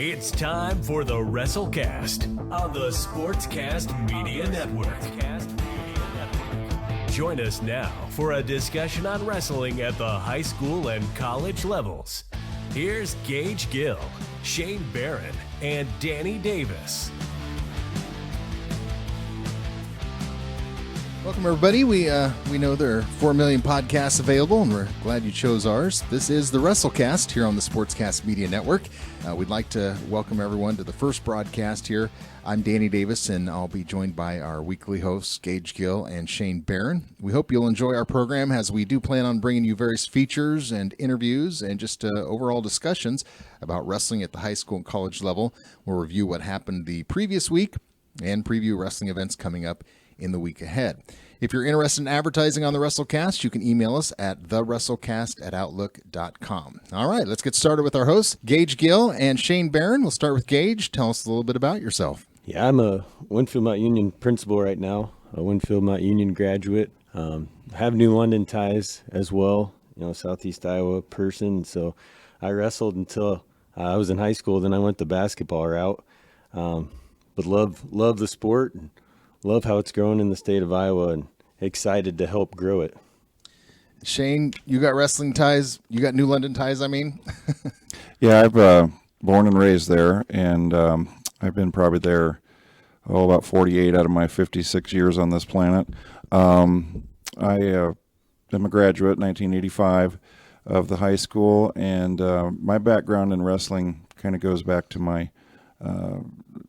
It's time for the Wrestlecast on the Sportscast Media Network. Join us now for a discussion on wrestling at the high school and college levels. Here's Gaige Gill, Shane Barron, and Danny Davis. Welcome, everybody. We know there are 4 million podcasts available, and we're glad you chose ours. This is the Wrestlecast here on the Sportscast Media Network. We'd like to welcome everyone to the first broadcast here. I'm Danny Davis, and I'll be joined by our weekly hosts, Gaige Gill and Shane Barron. We hope you'll enjoy our program, as we do plan on bringing you various features and interviews and just overall discussions about wrestling at the high school and college level. We'll review what happened the previous week and preview wrestling events coming up in the week ahead. If you're interested in advertising on the Wrestlecast, you can email us at thewrestlecast@outlook.com. All right, let's get started with our hosts, Gaige Gill and Shane Barron. We'll start with Gaige. Tell us a little bit about yourself. Yeah, I'm a Winfield-mt.Union principal right now, a Winfield-mt.Union graduate. Have New London ties as well, Southeast Iowa person. So I wrestled until I was in high school. Then I went the basketball route, but love the sport and love how it's growing in the state of Iowa, and excited to help grow it. Shane, you got wrestling ties. You got New London ties, I mean. Yeah, I've born and raised there, and I've been probably there, about 48 out of my 56 years on this planet. I'm a graduate, 1985, of the high school, and my background in wrestling kind of goes back to my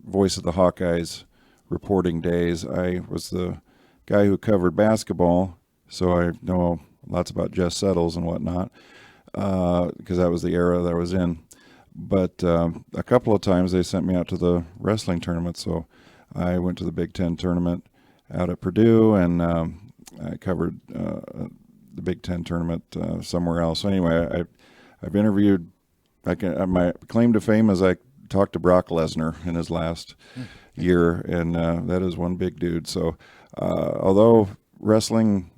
Voice of the Hawkeyes reporting days. I was the guy who covered basketball, so I know lots about Jess Settles and whatnot, because that was the era that I was in. But a couple of times they sent me out to the wrestling tournament, so I went to the Big Ten tournament out at Purdue, and I covered the Big Ten tournament somewhere else. So anyway, I've interviewed. My claim to fame is I talked to Brock Lesnar in his last year, and that is one big dude. So although wrestling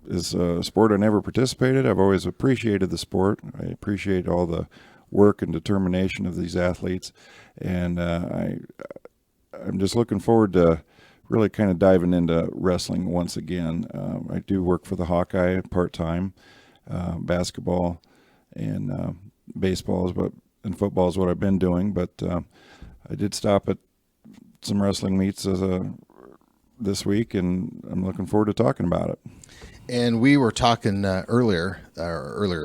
is a sport I never participated, I've always appreciated the sport. I appreciate all the work and determination of these athletes, and I'm just looking forward to really kind of diving into wrestling once again. I do work for the Hawkeye part-time. Basketball and baseball and football is what I've been doing, but I did stop at some wrestling meets this week, and I'm looking forward to talking about it. And we were talking earlier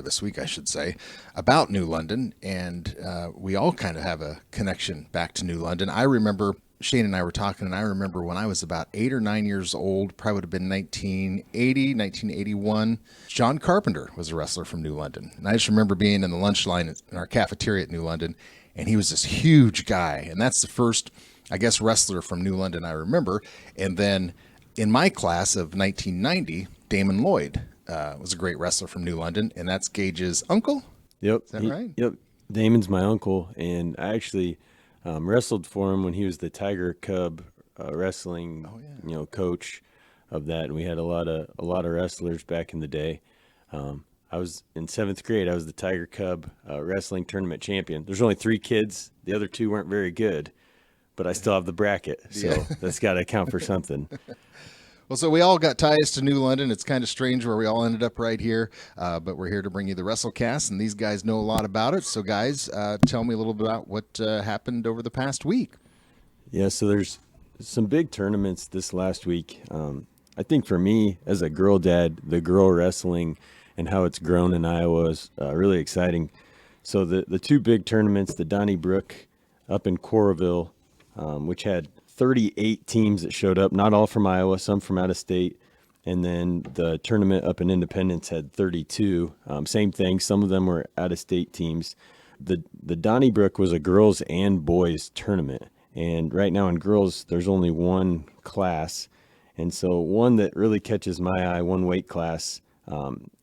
this week, I should say, about New London, and we all kind of have a connection back to New London. I remember, Shane and I were talking, and I remember when I was about 8 or 9 years old, probably would have been 1981, John Carpenter was a wrestler from New London. And I just remember being in the lunch line in our cafeteria at New London, and he was this huge guy, and that's the first, I guess, wrestler from New London I remember. And then in my class of 1990, Damon Lloyd was a great wrestler from New London, and that's Gaige's uncle? Yep. Is that right? Yep. Damon's my uncle, and I actually wrestled for him when he was the Tiger Cub wrestling coach of that, and we had a lot of wrestlers back in the day. I was in 7th grade. I was the Tiger Cub wrestling tournament champion. There's only 3 kids. The other 2 weren't very good, but I still have the bracket, so that's got to count for something. Well, so we all got ties to New London. It's kind of strange where we all ended up right here, but we're here to bring you the Wrestlecast, and these guys know a lot about it. So, guys, tell me a little bit about what happened over the past week. Yeah, so there's some big tournaments this last week. I think for me, as a girl dad, the girl wrestling and how it's grown in Iowa is really exciting. So the 2 big tournaments, the Donnybrook up in Coralville, which had 38 teams that showed up, not all from Iowa, some from out of state. And then the tournament up in Independence had 32. Same thing, some of them were out of state teams. The Donnybrook was a girls and boys tournament. And right now in girls, there's only one class. And so one that really catches my eye, one weight class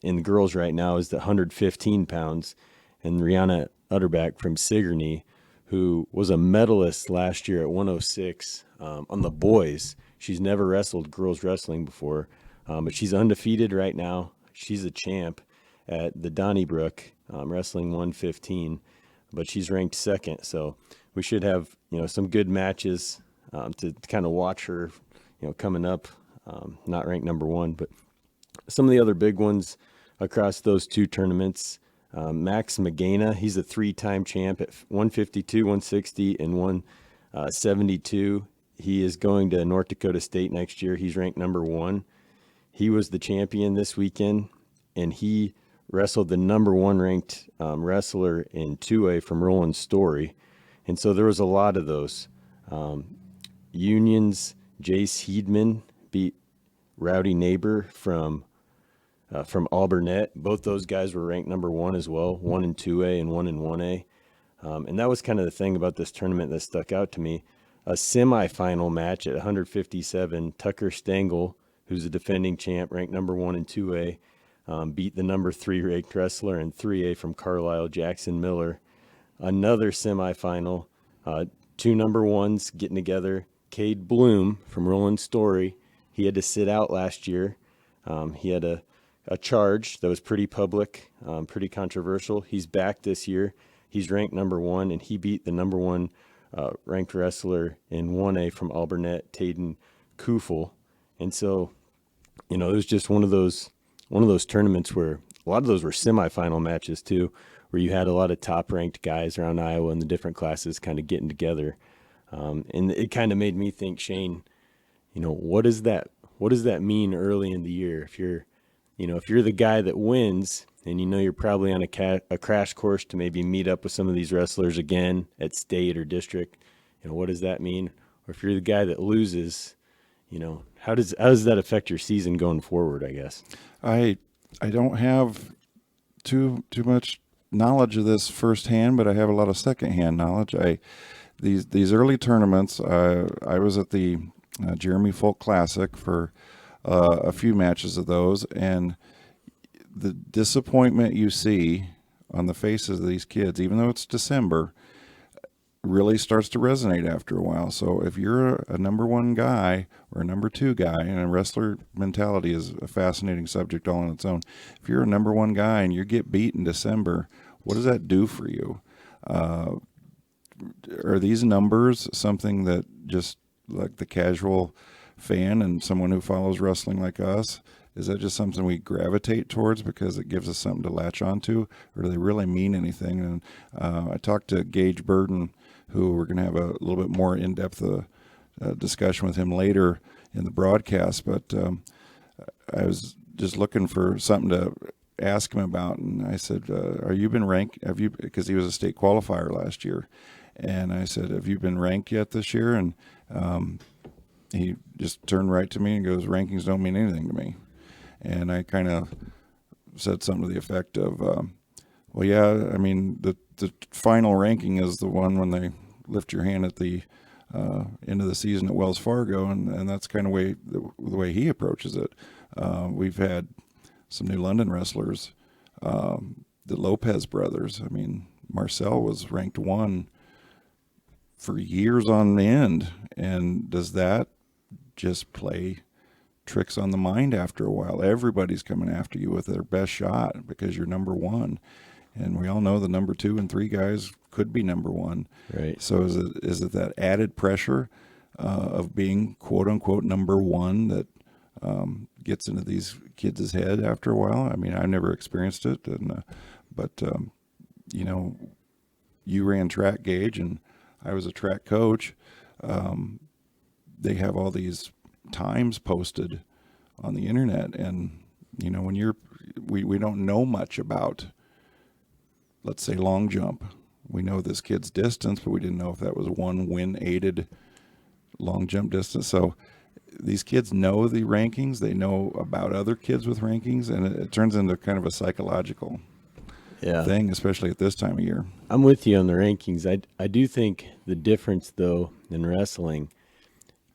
in the girls right now is the 115 pounds. And Rihanna Utterback from Sigourney, who was a medalist last year at 106 on the boys. She's never wrestled girls wrestling before, but she's undefeated right now. She's a champ at the Donnybrook, wrestling 115. but she's ranked second. So we should have, some good matches to kind of watch her, coming up, not ranked number one. But some of the other big ones across those two tournaments, Max Magana, he's a 3-time champ at 152, 160, and 172. He is going to North Dakota State next year. He's ranked number one. He was the champion this weekend, and he wrestled the number one ranked wrestler in 2A from Roland Story. And so there was a lot of those. Union's Jace Heedman beat Rowdy Neighbor from Alburnett. Both those guys were ranked number one as well, one in 2A and one in 1A. And that was kind of the thing about this tournament that stuck out to me. A semifinal match at 157, Tucker Stengel, who's a defending champ, ranked number one in 2A, beat the number 3 ranked wrestler in 3A from Carlisle, Jackson Miller. Another semifinal, 2 number ones getting together. Cade Bloom from Roland Story, he had to sit out last year. He had a charge that was pretty public, pretty controversial. He's back this year. He's ranked number one, and he beat the number one ranked wrestler in 1A from Alburnett, Tayden Kufel. And so, it was just one of those tournaments where a lot of those were semifinal matches too, where you had a lot of top ranked guys around Iowa in the different classes kind of getting together. And it kind of made me think, Shane, what does that mean early in the year? If you're the guy that wins and you're probably on a crash course to maybe meet up with some of these wrestlers again at state or district, what does that mean? Or if you're the guy that loses, how does that affect your season going forward, I guess? I don't have too much knowledge of this firsthand, but I have a lot of secondhand knowledge. These early tournaments, I was at the Jeremy Fulk Classic for a few matches of those, and the disappointment you see on the faces of these kids, even though it's December, really starts to resonate after a while. So if you're a number one guy or a number two guy, and a wrestler mentality is a fascinating subject all on its own. If you're a number one guy and you get beat in December, what does that do for you? Are these numbers something that just like the casual fan and someone who follows wrestling like us, is that just something we gravitate towards because it gives us something to latch onto, or do they really mean anything? And I talked to Gaige Burton, who we're going to have a little bit more in-depth discussion with him later in the broadcast, but I was just looking for something to ask him about, and I said, are you been ranked? Have you, because he was a state qualifier last year, and I said, have you been ranked yet this year? And he just turned right to me and goes, rankings don't mean anything to me. And I kind of said something to the effect of, well, yeah, I mean, the final ranking is the one when they lift your hand at the end of the season at Wells Fargo, and that's kind of the way he approaches it. We've had some New London wrestlers, the Lopez brothers. I mean, Marcel was ranked 1 for years on end, and does that just play tricks on the mind after a while? Everybody's coming after you with their best shot because you're number 1, and we all know the number 2 and 3 guys could be number 1. Right. So is it that added pressure of being quote unquote number 1 that gets into these kids' head after a while? I mean, I've never experienced it, but you ran track, Gaige, and I was a track coach. They have all these times posted on the internet, and when we don't know much about, let's say, long jump. We know this kid's distance, but we didn't know if that was one wind aided long jump distance. So these kids know the rankings, they know about other kids with rankings, and it turns into kind of a psychological thing, especially at this time of year. I'm with you on the rankings. I do think the difference, though, in wrestling,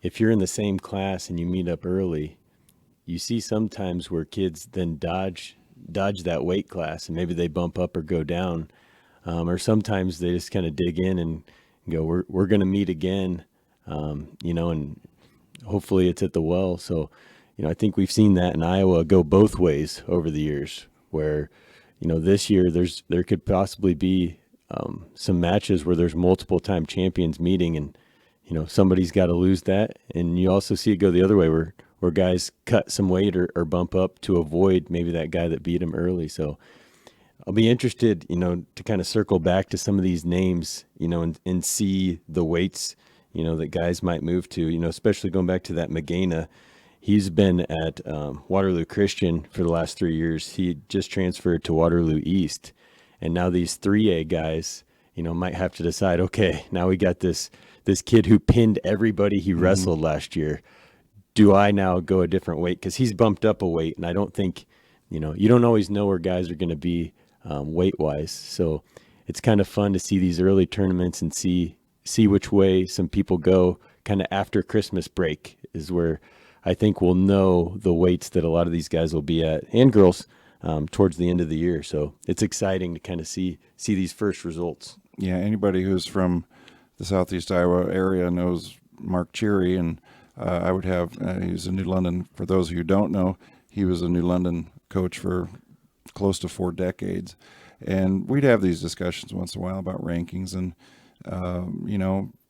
if you're in the same class and you meet up early, you see sometimes where kids then dodge that weight class, and maybe they bump up or go down, or sometimes they just kind of dig in and go, we're going to meet again, and hopefully it's at the well. So, I think we've seen that in Iowa go both ways over the years, where, this year there could possibly be some matches where there's multiple time champions meeting, and somebody's got to lose that. And you also see it go the other way where guys cut some weight or bump up to avoid maybe that guy that beat him early. So I'll be interested, to kind of circle back to some of these names, and see the weights, that guys might move to, especially going back to that Magana. He's been at Waterloo Christian for the last 3 years. He just transferred to Waterloo East. And now these 3A guys, might have to decide, okay, now we got this kid who pinned everybody he wrestled last year. Do I now go a different weight? Because he's bumped up a weight, and I don't think, you don't always know where guys are going to be weight-wise. So it's kind of fun to see these early tournaments and see which way some people go kind of after Christmas break is where I think we'll know the weights that a lot of these guys will be at, and girls, towards the end of the year. So it's exciting to kind of see these first results. Yeah, anybody who's from the Southeast Iowa area knows Mark Cheery, and I would have, he's a New London, for those of you who don't know, he was a New London coach for close to 4 decades. And we'd have these discussions once in a while about rankings, and,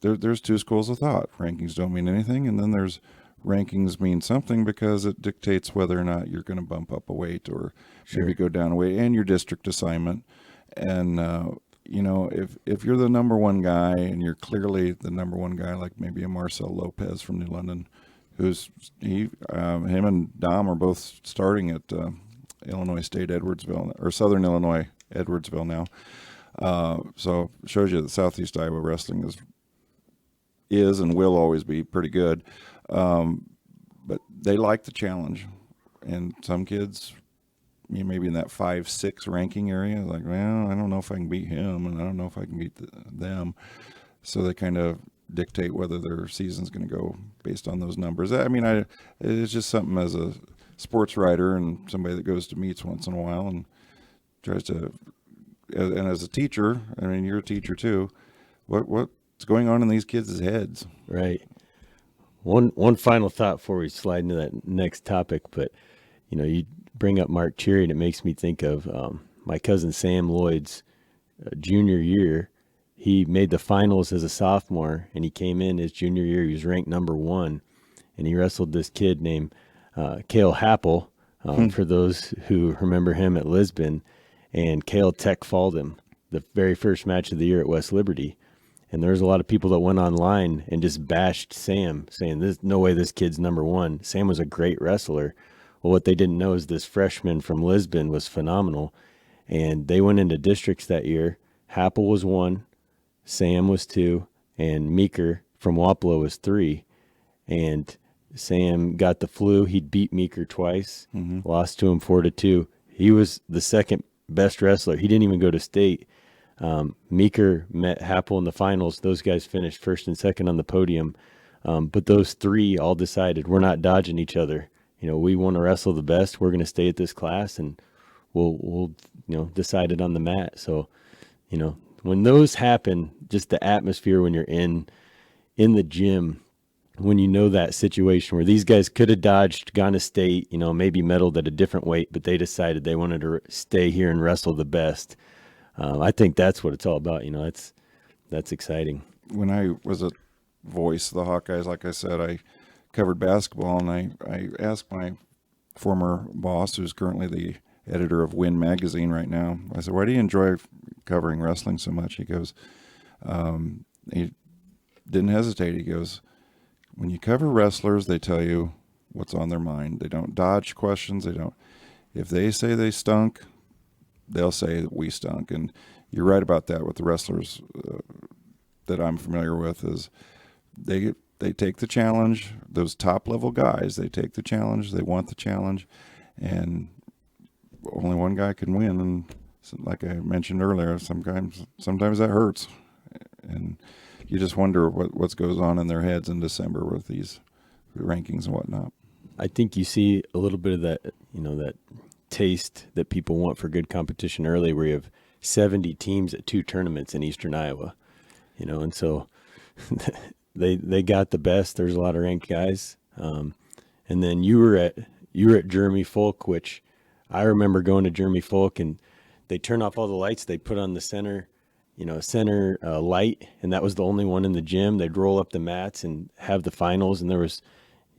there's 2 schools of thought. Rankings don't mean anything, and then there's rankings mean something because it dictates whether or not you're going to bump up a weight or maybe go down a weight, and your district assignment. And, if you're the number one guy and you're clearly the number one guy, like maybe a Marcel Lopez from New London, him and Dom are both starting at Illinois State Edwardsville, or Southern Illinois Edwardsville now. So it shows you that Southeast Iowa wrestling is and will always be pretty good. But they like the challenge, and some kids, maybe in that 5-6 ranking area, like, well, I don't know if I can beat him, and I don't know if I can beat them. So they kind of dictate whether their season's going to go based on those numbers. I mean, it's just something as a sports writer and somebody that goes to meets once in a while and tries to, and as a teacher, I mean, you're a teacher too, what's going on in these kids' heads? Right. One final thought before we slide into that next topic, but you bring up Mark Cheery, and it makes me think of my cousin Sam Lloyd's junior year. He made the finals as a sophomore, and he came in his junior year. He was ranked number 1, and he wrestled this kid named Cale Happel, for those who remember him at Lisbon. And Cale tech-falled him the very first match of the year at West Liberty. And there's a lot of people that went online and just bashed Sam, saying, "There's no way this kid's number 1." Sam was a great wrestler. Well, what they didn't know is this freshman from Lisbon was phenomenal. And they went into districts that year. Happel was 1, Sam was 2, and Meeker from Wapello was 3. And Sam got the flu. He'd beat Meeker twice, lost to him 4-2. He was the second best wrestler. He didn't even go to state. Meeker met Happel in the finals. Those guys finished first and second on the podium. But those 3 all decided, we're not dodging each other. We want to wrestle the best. We're going to stay at this class, and we'll decide it on the mat. So, when those happen, just the atmosphere when you're in the gym, when that situation where these guys could have dodged, gone to state, maybe medaled at a different weight, but they decided they wanted to stay here and wrestle the best. I think that's what it's all about. That's exciting. When I was at Voice of the Hawkeyes, like I said, I covered basketball, and I asked my former boss, who's currently the editor of Win magazine right now, I said, why do you enjoy covering wrestling so much? He goes, he didn't hesitate. He goes, when you cover wrestlers, they tell you what's on their mind. They don't dodge questions. If they say they stunk, they'll say that we stunk. And you're right about that with the wrestlers that I'm familiar with, is they take the challenge. Those top level guys, they take the challenge. They want the challenge, and only one guy can win. And like I mentioned earlier, sometimes that hurts, and you just wonder what goes on in their heads in December with these rankings and whatnot. I think you see a little bit of that, that taste that people want for good competition early, where you have 70 teams at 2 tournaments in Eastern Iowa, and so they got the best. There's a lot of ranked guys. And then you were at Jeremy Fulk, which I remember going to Jeremy Fulk, and they turn off all the lights. They put on the center center light, and that was the only one in the gym. They'd roll up the mats and have the finals, and there was,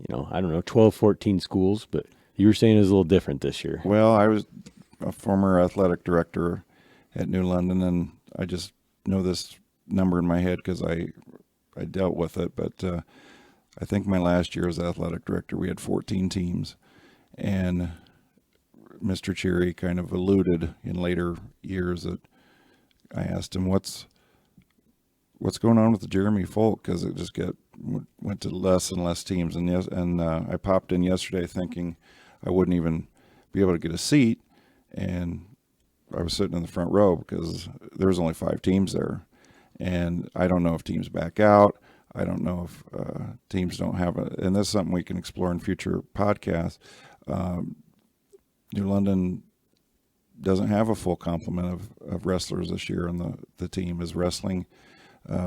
I don't know, 12, 14 schools, but you were saying it was a little different this year. Well, I was a former athletic director at New London, and I just know this number in my head because I dealt with it. But I think my last year as athletic director, we had 14 teams, and Mr. Cherry kind of alluded in later years that I asked him, what's going on with the Jeremy Fulk, because it just went to less and less teams. And I popped in yesterday thinking I wouldn't even be able to get a seat, and I was sitting in the front row because there was only 5 teams there, and I don't know if teams back out. I don't know if teams don't have it, and that's something we can explore in future podcasts. New London doesn't have a full complement of wrestlers this year, and the team is wrestling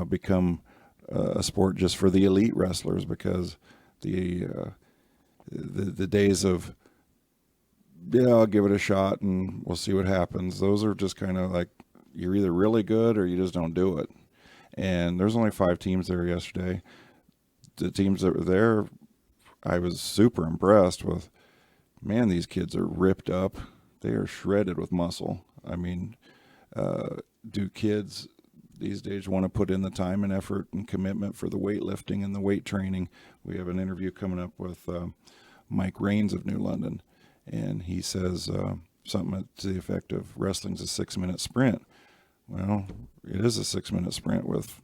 become a sport just for the elite wrestlers, because the days of, I'll give it a shot and we'll see what happens, those are just kind of like, you're either really good or you just don't do it. And there's only 5 teams there yesterday. The teams that were there, I was super impressed with. Man, these kids are ripped up. They are shredded with muscle. I mean, do kids these days want to put in the time and effort and commitment for the weightlifting and the weight training? We have an interview coming up with Mike Raines of New London, and he says something to the effect of wrestling's a 6-minute sprint. Well, it is a 6-minute sprint with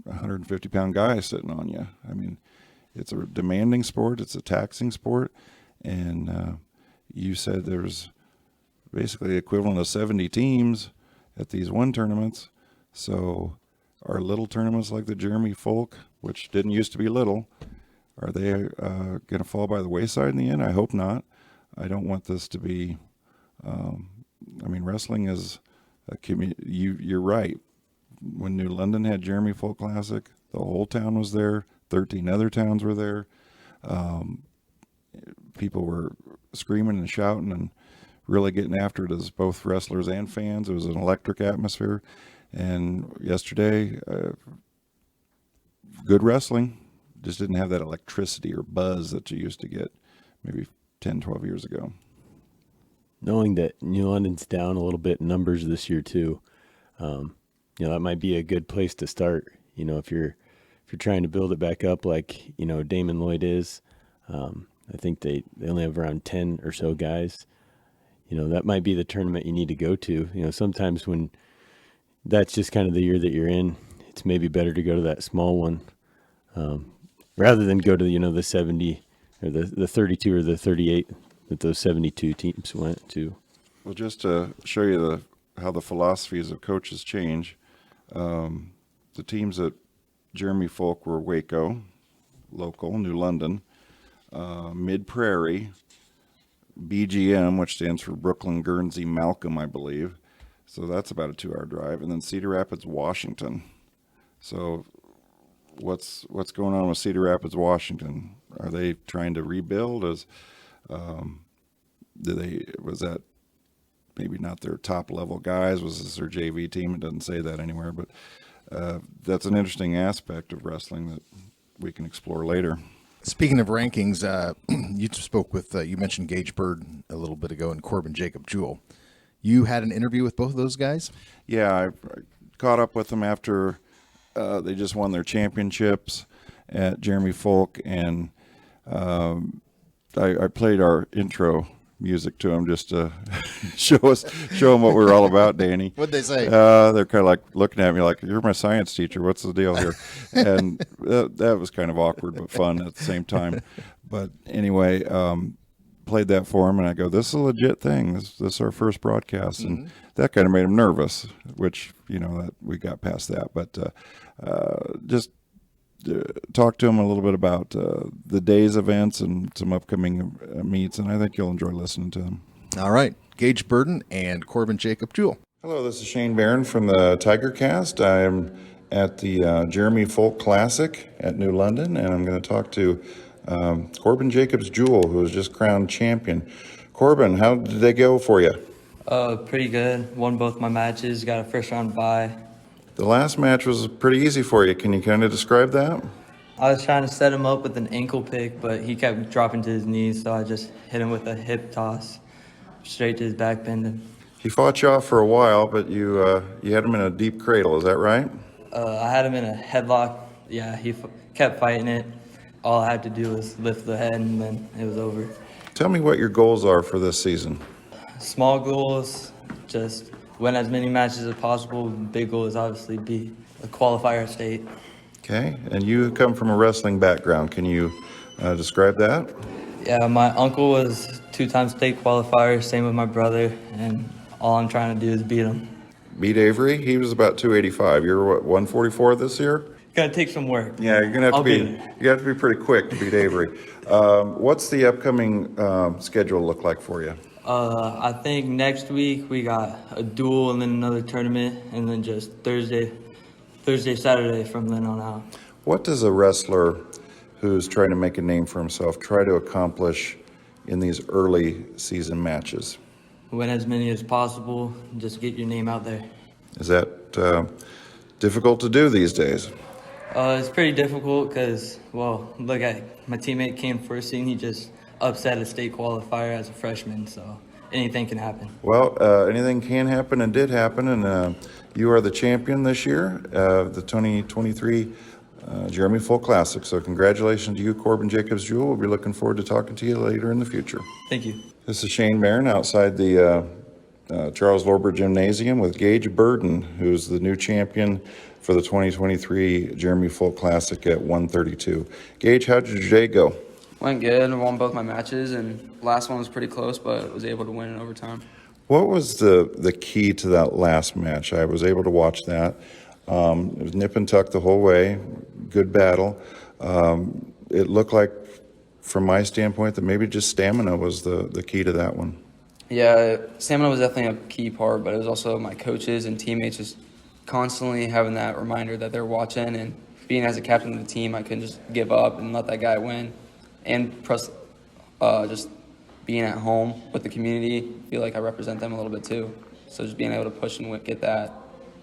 a 150-pound guy sitting on you. I mean, it's a demanding sport. It's a taxing sport. And you said there's basically the equivalent of 70 teams at these one tournaments. So are little tournaments like the Jeremy Fulk, which didn't used to be little, are they going to fall by the wayside in the end? I hope not. I don't want this to be, wrestling is a community. You're right. When New London had Jeremy Fulk Classic, the whole town was there. 13 other towns were there. People were screaming and shouting and really getting after it as both wrestlers and fans. It was an electric atmosphere. And yesterday, good wrestling, just didn't have that electricity or buzz that you used to get maybe 10, 12 years ago. Knowing that New London's down a little bit in numbers this year too, that might be a good place to start. If you're trying to build it back up like Damon Lloyd is. I think they only have around 10 or so guys. That might be the tournament you need to go to. Sometimes when that's just kind of the year that you're in, it's maybe better to go to that small one rather than go to, the 70 or the 32 or the 38 that those 72 teams went to. Well, just to show you how the philosophies of coaches change, the teams at Jeremy Fulk were Waco, local, New London, Mid Prairie, BGM, which stands for Brooklyn, Guernsey, Malcolm, I believe. So that's about a 2-hour drive. And then Cedar Rapids, Washington. So what's going on with Cedar Rapids, Washington? Are they trying to rebuild? Was that maybe not their top level guys? Was this their JV team? It doesn't say that anywhere, but that's an interesting aspect of wrestling that we can explore later. Speaking of rankings, you spoke with, you mentioned Gaige Bird a little bit ago and Corbin Jacob Jewell. You had an interview with both of those guys? Yeah, I caught up with them after they just won their championships at Jeremy Fulk, and I played our intro music to them just to show them what we're all about, Danny. What'd they say? They're kind of like looking at me like, you're my science teacher. What's the deal here? And that was kind of awkward but fun at the same time. But anyway, played that for them, and I go, this is a legit thing. This is our first broadcast. And that kind of made them nervous, which, that we got past that. But just talk to them a little bit about the day's events and some upcoming meets, and I think you'll enjoy listening to them. All right. Gaige Burden and Corbin Jacob Jewell. Hello, this is Shane Barron from the Tigercast. I am at the Jeremy Fulk Classic at New London, and I'm going to talk to Corbin Jacobs Jewell, who was just crowned champion. Corbin, how did they go for you? Pretty good. Won both my matches. Got a first round bye. The last match was pretty easy for you. Can you kind of describe that? I was trying to set him up with an ankle pick, but he kept dropping to his knees, so I just hit him with a hip toss straight to his back bending. He fought you off for a while, but you had him in a deep cradle. Is that right? I had him in a headlock. Yeah, he kept fighting it. All I had to do was lift the head, and then it was over. Tell me what your goals are for this season. Small goals, just win as many matches as possible. Big goal is obviously be a qualifier state. Okay, and you come from a wrestling background. Can you describe that? Yeah, my uncle was 2-time state qualifier, same with my brother, and all I'm trying to do is beat him. Beat Avery? He was about 285. You're what, 144 this year? Gotta take some work. Yeah, you're gonna have I'll to be. beat him. You have to be pretty quick to beat Avery. What's the upcoming schedule look like for you? I think next week we got a duel and then another tournament, and then just Thursday, Saturday from then on out. What does a wrestler who's trying to make a name for himself try to accomplish in these early season matches? Win as many as possible, just get your name out there. Is that difficult to do these days? It's pretty difficult because, well, look at my teammate came first and he just upset a state qualifier as a freshman, so anything can happen. Well, anything can happen and did happen, and you are the champion this year, the 2023 Jeremy Fulk Classic. So congratulations to you, Corbin Jewell. We'll be looking forward to talking to you later in the future. Thank you. This is Shane Barron outside the Charles Lorber Gymnasium with Gaige Burden, who's the new champion for the 2023 Jeremy Fulk Classic at 132. Gaige, how did your day go? Went good. I won both my matches, and last one was pretty close, but was able to win in overtime. What was the key to that last match? I was able to watch that. It was nip and tuck the whole way. Good battle. It looked like, from my standpoint, that maybe just stamina was the key to that one. Yeah, stamina was definitely a key part, but it was also my coaches and teammates just constantly having that reminder that they're watching, and being as a captain of the team, I couldn't just give up and let that guy win. And plus, just being at home with the community, I feel like I represent them a little bit too. So just being able to push and get that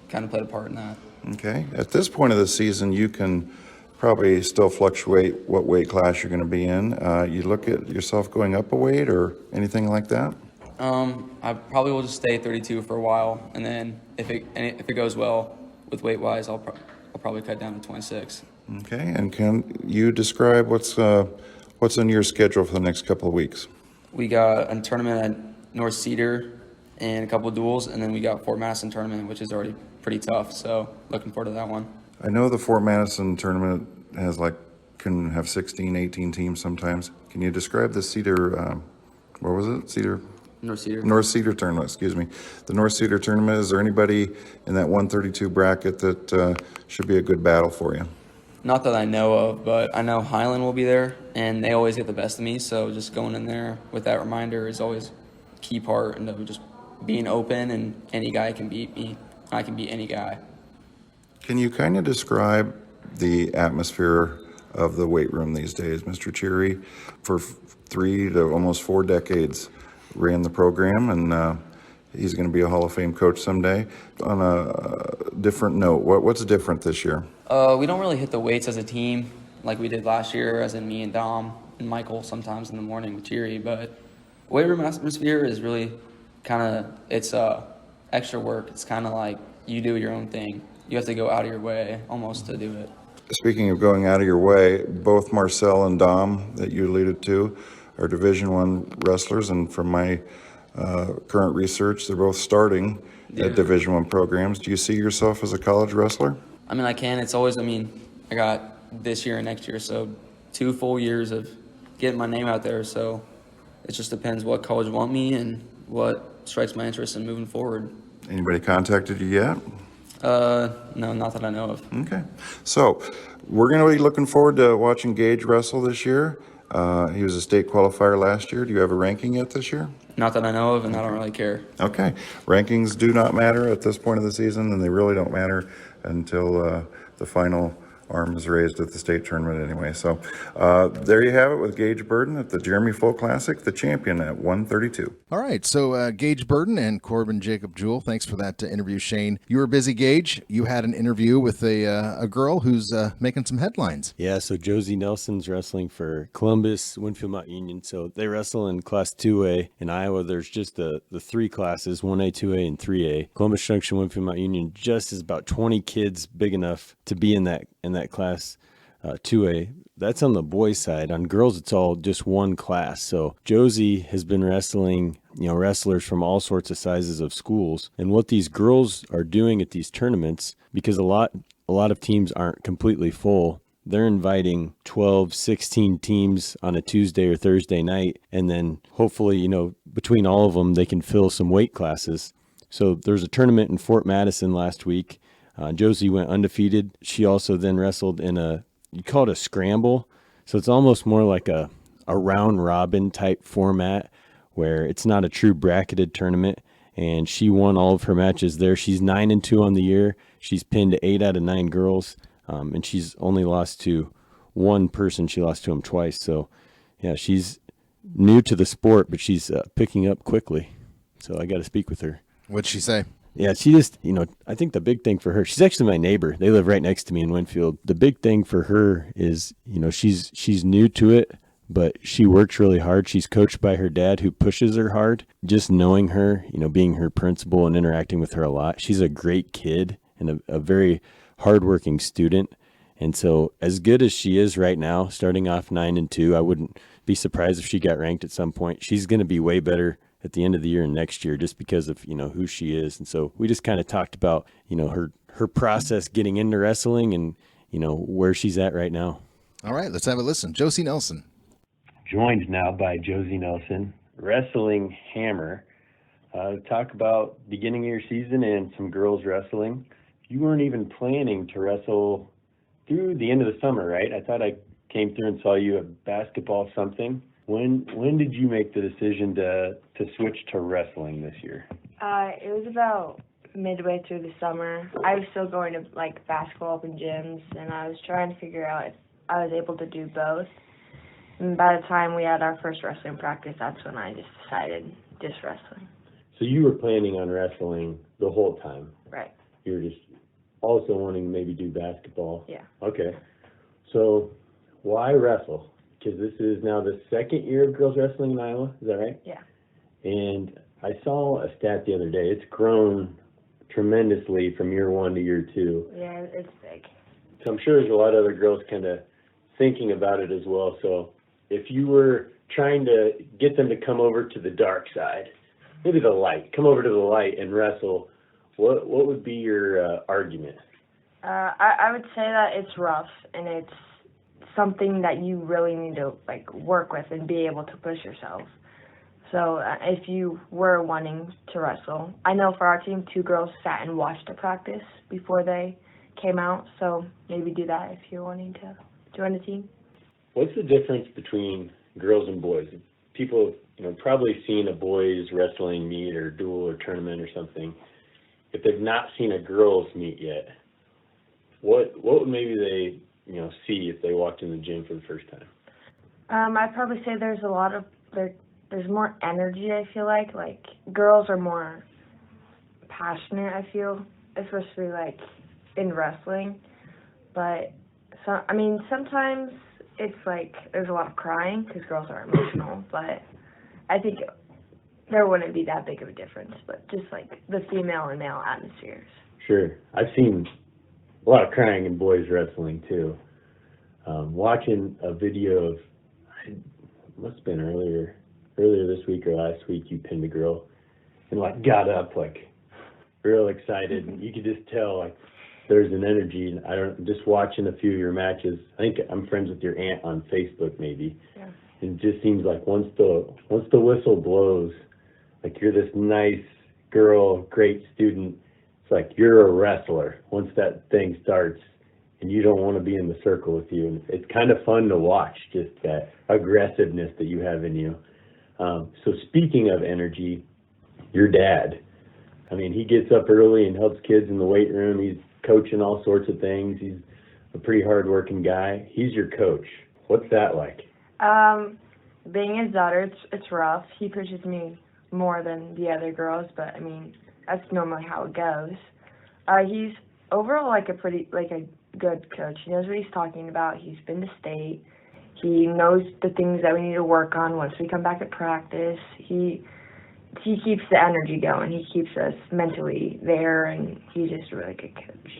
kind of played a part in that. Okay. At this point of the season, you can probably still fluctuate what weight class you're going to be in. You look at yourself going up a weight or anything like that? I probably will just stay 32 for a while, and then if it goes well with weight-wise, I'll probably cut down to 26. Okay. And can you describe what's on your schedule for the next couple of weeks? We got a tournament at North Cedar and a couple of duels, and then we got Fort Madison tournament, which is already pretty tough. So looking forward to that one. I know the Fort Madison tournament can have 16, 18 teams sometimes. Can you describe the Cedar, what was it? North Cedar. North Cedar tournament, excuse me. The North Cedar tournament, is there anybody in that 132 bracket that should be a good battle for you? Not that I know of, but I know Highland will be there, and they always get the best of me. So just going in there with that reminder is always a key part, and of just being open, and any guy can beat me. I can beat any guy. Can you kind of describe the atmosphere of the weight room these days? Mr. Cheery, for 3 to almost 4 decades, ran the program, and he's going to be a Hall of Fame coach someday. On a different note, what's different this year? We don't really hit the weights as a team like we did last year, as in me and Dom and Michael sometimes in the morning with Cheery, but weight room atmosphere is really it's extra work. It's kind of like you do your own thing. You have to go out of your way almost to do it. Speaking of going out of your way, both Marcel and Dom that you alluded to are Division I wrestlers, and from my current research, they're both starting at Division I programs. Do you see yourself as a college wrestler? I mean, I can. It's always, I got this year and next year, so 2 full years of getting my name out there. So it just depends what college want me and what strikes my interest in moving forward. Anybody contacted you yet? No, not that I know of. Okay. So we're going to be looking forward to watching Gaige wrestle this year. He was a state qualifier last year. Do you have a ranking yet this year? Not that I know of, and I don't really care. Okay. Rankings do not matter at this point of the season, and they really don't matter until the final arms raised at the state tournament anyway. So there you have it with Gaige Burden at the Jeremy Fulk Classic, the champion at 132. All right, so Gaige Burden and Corbin Jacob Jewell, thanks for that interview, Shane. You were busy, Gaige. You had an interview with a girl who's making some headlines. Yeah, so Josie Nelson's wrestling for Columbus, Winfield-Mount-Union. So they wrestle in Class 2A. In Iowa, there's just the three classes, 1A, 2A, and 3A. Columbus Junction, Winfield-Mount-Union just is about 20 kids big enough to be in that Class 2A. That's on the boys' side. On girls, it's all just one class. So Josie has been wrestling, wrestlers from all sorts of sizes of schools. And what these girls are doing at these tournaments, because a lot of teams aren't completely full, they're inviting 12, 16 teams on a Tuesday or Thursday night. And then hopefully, between all of them, they can fill some weight classes. So there's a tournament in Fort Madison last week. Josie went undefeated. She also then wrestled in you call it a scramble. So it's almost more like a round robin type format where it's not a true bracketed tournament. And she won all of her matches there. She's 9-2 on the year. She's pinned 8 out of 9 girls. And she's only lost to one person. She lost to him twice. So yeah, she's new to the sport, but she's picking up quickly. So I got to speak with her. What'd she say? Yeah, she just, I think the big thing for her, she's actually my neighbor. They live right next to me in Winfield. The big thing for her is, she's new to it, but she works really hard. She's coached by her dad who pushes her hard. Just knowing her, being her principal and interacting with her a lot. She's a great kid and a very hardworking student. And so as good as she is right now, starting off 9-2, I wouldn't be surprised if she got ranked at some point. She's going to be way better at the end of the year and next year just because of, who she is. And so we just kind of talked about, her process getting into wrestling and, where she's at right now. All right, let's have a listen. Josie Nelson. Joined now by Josie Nelson, Wrestling Hammer. Talk about beginning of your season and some girls wrestling. You weren't even planning to wrestle through the end of the summer, right? I thought I came through and saw you at basketball something. When did you make the decision to switch to wrestling this year? It was about midway through the summer. I was still going to basketball up in gyms, and I was trying to figure out if I was able to do both. And by the time we had our first wrestling practice, that's when I just decided just wrestling. So you were planning on wrestling the whole time? Right. You were just also wanting to maybe do basketball? Yeah. Okay. So why wrestle? Because this is now the second year of girls wrestling in Iowa, is that right? Yeah. And I saw a stat the other day. It's grown tremendously from year 1 to year 2. Yeah, it's big. So I'm sure there's a lot of other girls kind of thinking about it as well. So if you were trying to get them to come over to the dark side, maybe the light, come over to the light and wrestle, what would be your argument? I would say that it's rough, and it's something that you really need to work with and be able to push yourself. So if you were wanting to wrestle, I know for our team, 2 girls sat and watched a practice before they came out, so maybe do that if you're wanting to join the team. What's the difference between girls and boys? People have probably seen a boys wrestling meet or duel or tournament or something. If they've not seen a girls meet yet, what would maybe they see if they walked in the gym for the first time? I'd probably say there's there's more energy, I feel like. Girls are more passionate, I feel, especially in wrestling. But sometimes it's there's a lot of crying because girls are emotional, but I think there wouldn't be that big of a difference, but just the female and male atmospheres. Sure. I've seen a lot of crying in boys wrestling too. Watching a video of, it must have been earlier this week or last week, you pinned a girl and got up real excited. And you could just tell there's an energy. And just watching a few of your matches, I think I'm friends with your aunt on Facebook maybe. Yeah. It just seems once the whistle blows, you're this nice girl, great student. It's you're a wrestler once that thing starts, and you don't want to be in the circle with you. And it's kind of fun to watch, just that aggressiveness that you have in you. So speaking of energy, your dad, he gets up early and helps kids in the weight room. He's coaching all sorts of things. He's a pretty hard-working guy. He's your coach. What's that like? Being his daughter, it's rough. He pushes me more than the other girls, but I mean, that's normally how it goes. He's overall like a good coach. He knows what he's talking about. He's been to state. He knows the things that we need to work on once we come back at practice. He keeps the energy going. He keeps us mentally there, and he's just a really good coach.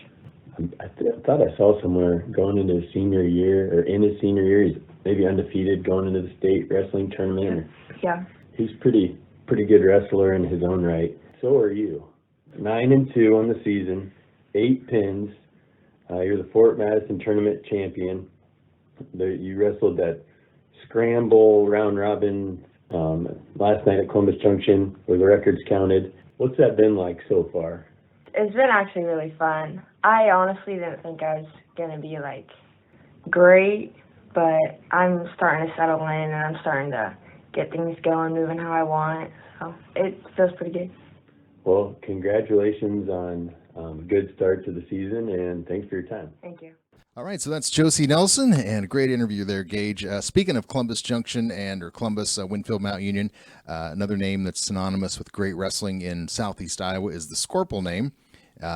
I thought I saw somewhere going into his senior year, or in his senior year, he's maybe undefeated going into the state wrestling tournament. Yeah. He's pretty good wrestler in his own right. So are you. 9-2 on the season, 8 pins. You're the Fort Madison tournament champion. You wrestled that scramble round robin last night at Columbus Junction where the records counted. What's that been like so far? It's been actually really fun. I honestly didn't think I was going to be like great, but I'm starting to settle in and I'm starting to get things going, moving how I want. So it feels pretty good. Well, congratulations on a good start to the season, and thanks for your time. Thank you. All right, so that's Josie Nelson, and a great interview there, Gaige. Speaking of Columbus Junction or Columbus Winfield-Mount-Union, another name that's synonymous with great wrestling in southeast Iowa is the Scorpil name.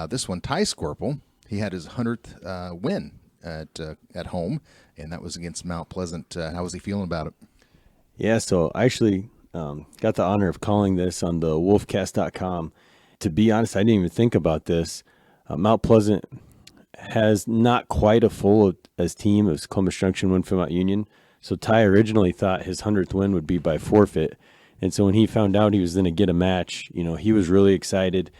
This one, Ty Scorpil, he had his 100th win at home, and that was against Mount Pleasant. How was he feeling about it? Yeah, so I actually got the honor of calling this on the wolfcast.com. To be honest, I didn't even think about this. Mount Pleasant has not quite a full as team as Columbus Junction Winfield-Mount-Union. So Ty originally thought his 100th win would be by forfeit. And so when he found out he was going to get a match, he was really excited.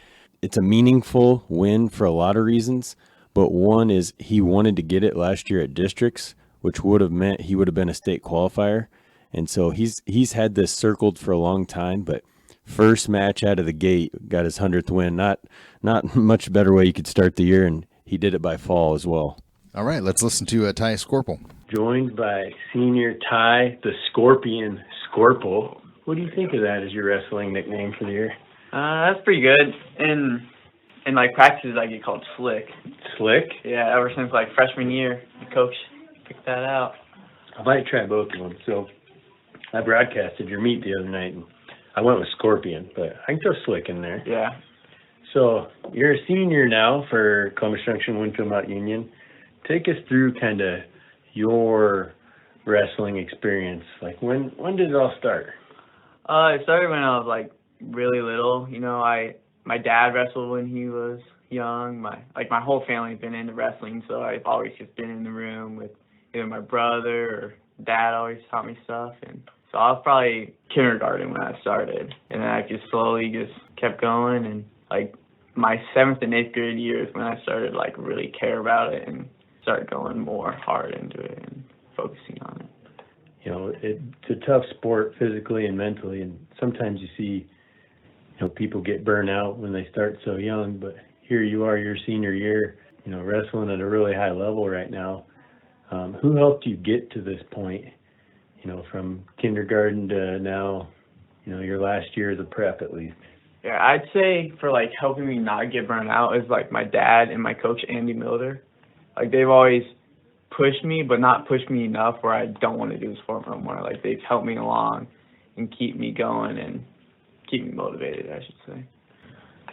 It's a meaningful win for a lot of reasons, but one is he wanted to get it last year at districts, which would have meant he would have been a state qualifier. And so he's had this circled for a long time, but first match out of the gate, got his 100th win. Not much better way you could start the year, and he did it by fall as well. All right, let's listen to Ty Scorpil. Joined by senior Ty, the Scorpion Scorpil. What do you think of that as your wrestling nickname for the year? That's pretty good. In like practices, I get called Slick. Slick? Yeah, ever since like freshman year, the coach picked that out. I might try both of them. So I broadcasted your meet the other night, and I went with Scorpion, but I can throw Slick in there. Yeah. So you're a senior now for Columbus Junction Winfield-Mount-Union. Take us through kind of your wrestling experience. Like when did it all start? It started when I was like really little. My dad wrestled when he was young. My whole family's been into wrestling, so I've always just been in the room with either my brother or dad always taught me stuff. And so I was probably kindergarten when I started, and then I just slowly just kept going. And like my 7th and 8th grade years when I started like really care about it and start going more hard into it and focusing on it. It's a tough sport physically and mentally, and sometimes you see people get burnt out when they start so young, but here you are your senior year, wrestling at a really high level right now. Who helped you get to this point, from kindergarten to now, your last year as a prep at least? Yeah, I'd say for like helping me not get burnt out is like my dad and my coach, Andy Milder. Like they've always pushed me, but not pushed me enough where I don't want to do the sport no more. Like they've helped me along and keep me going and keep me motivated, I should say.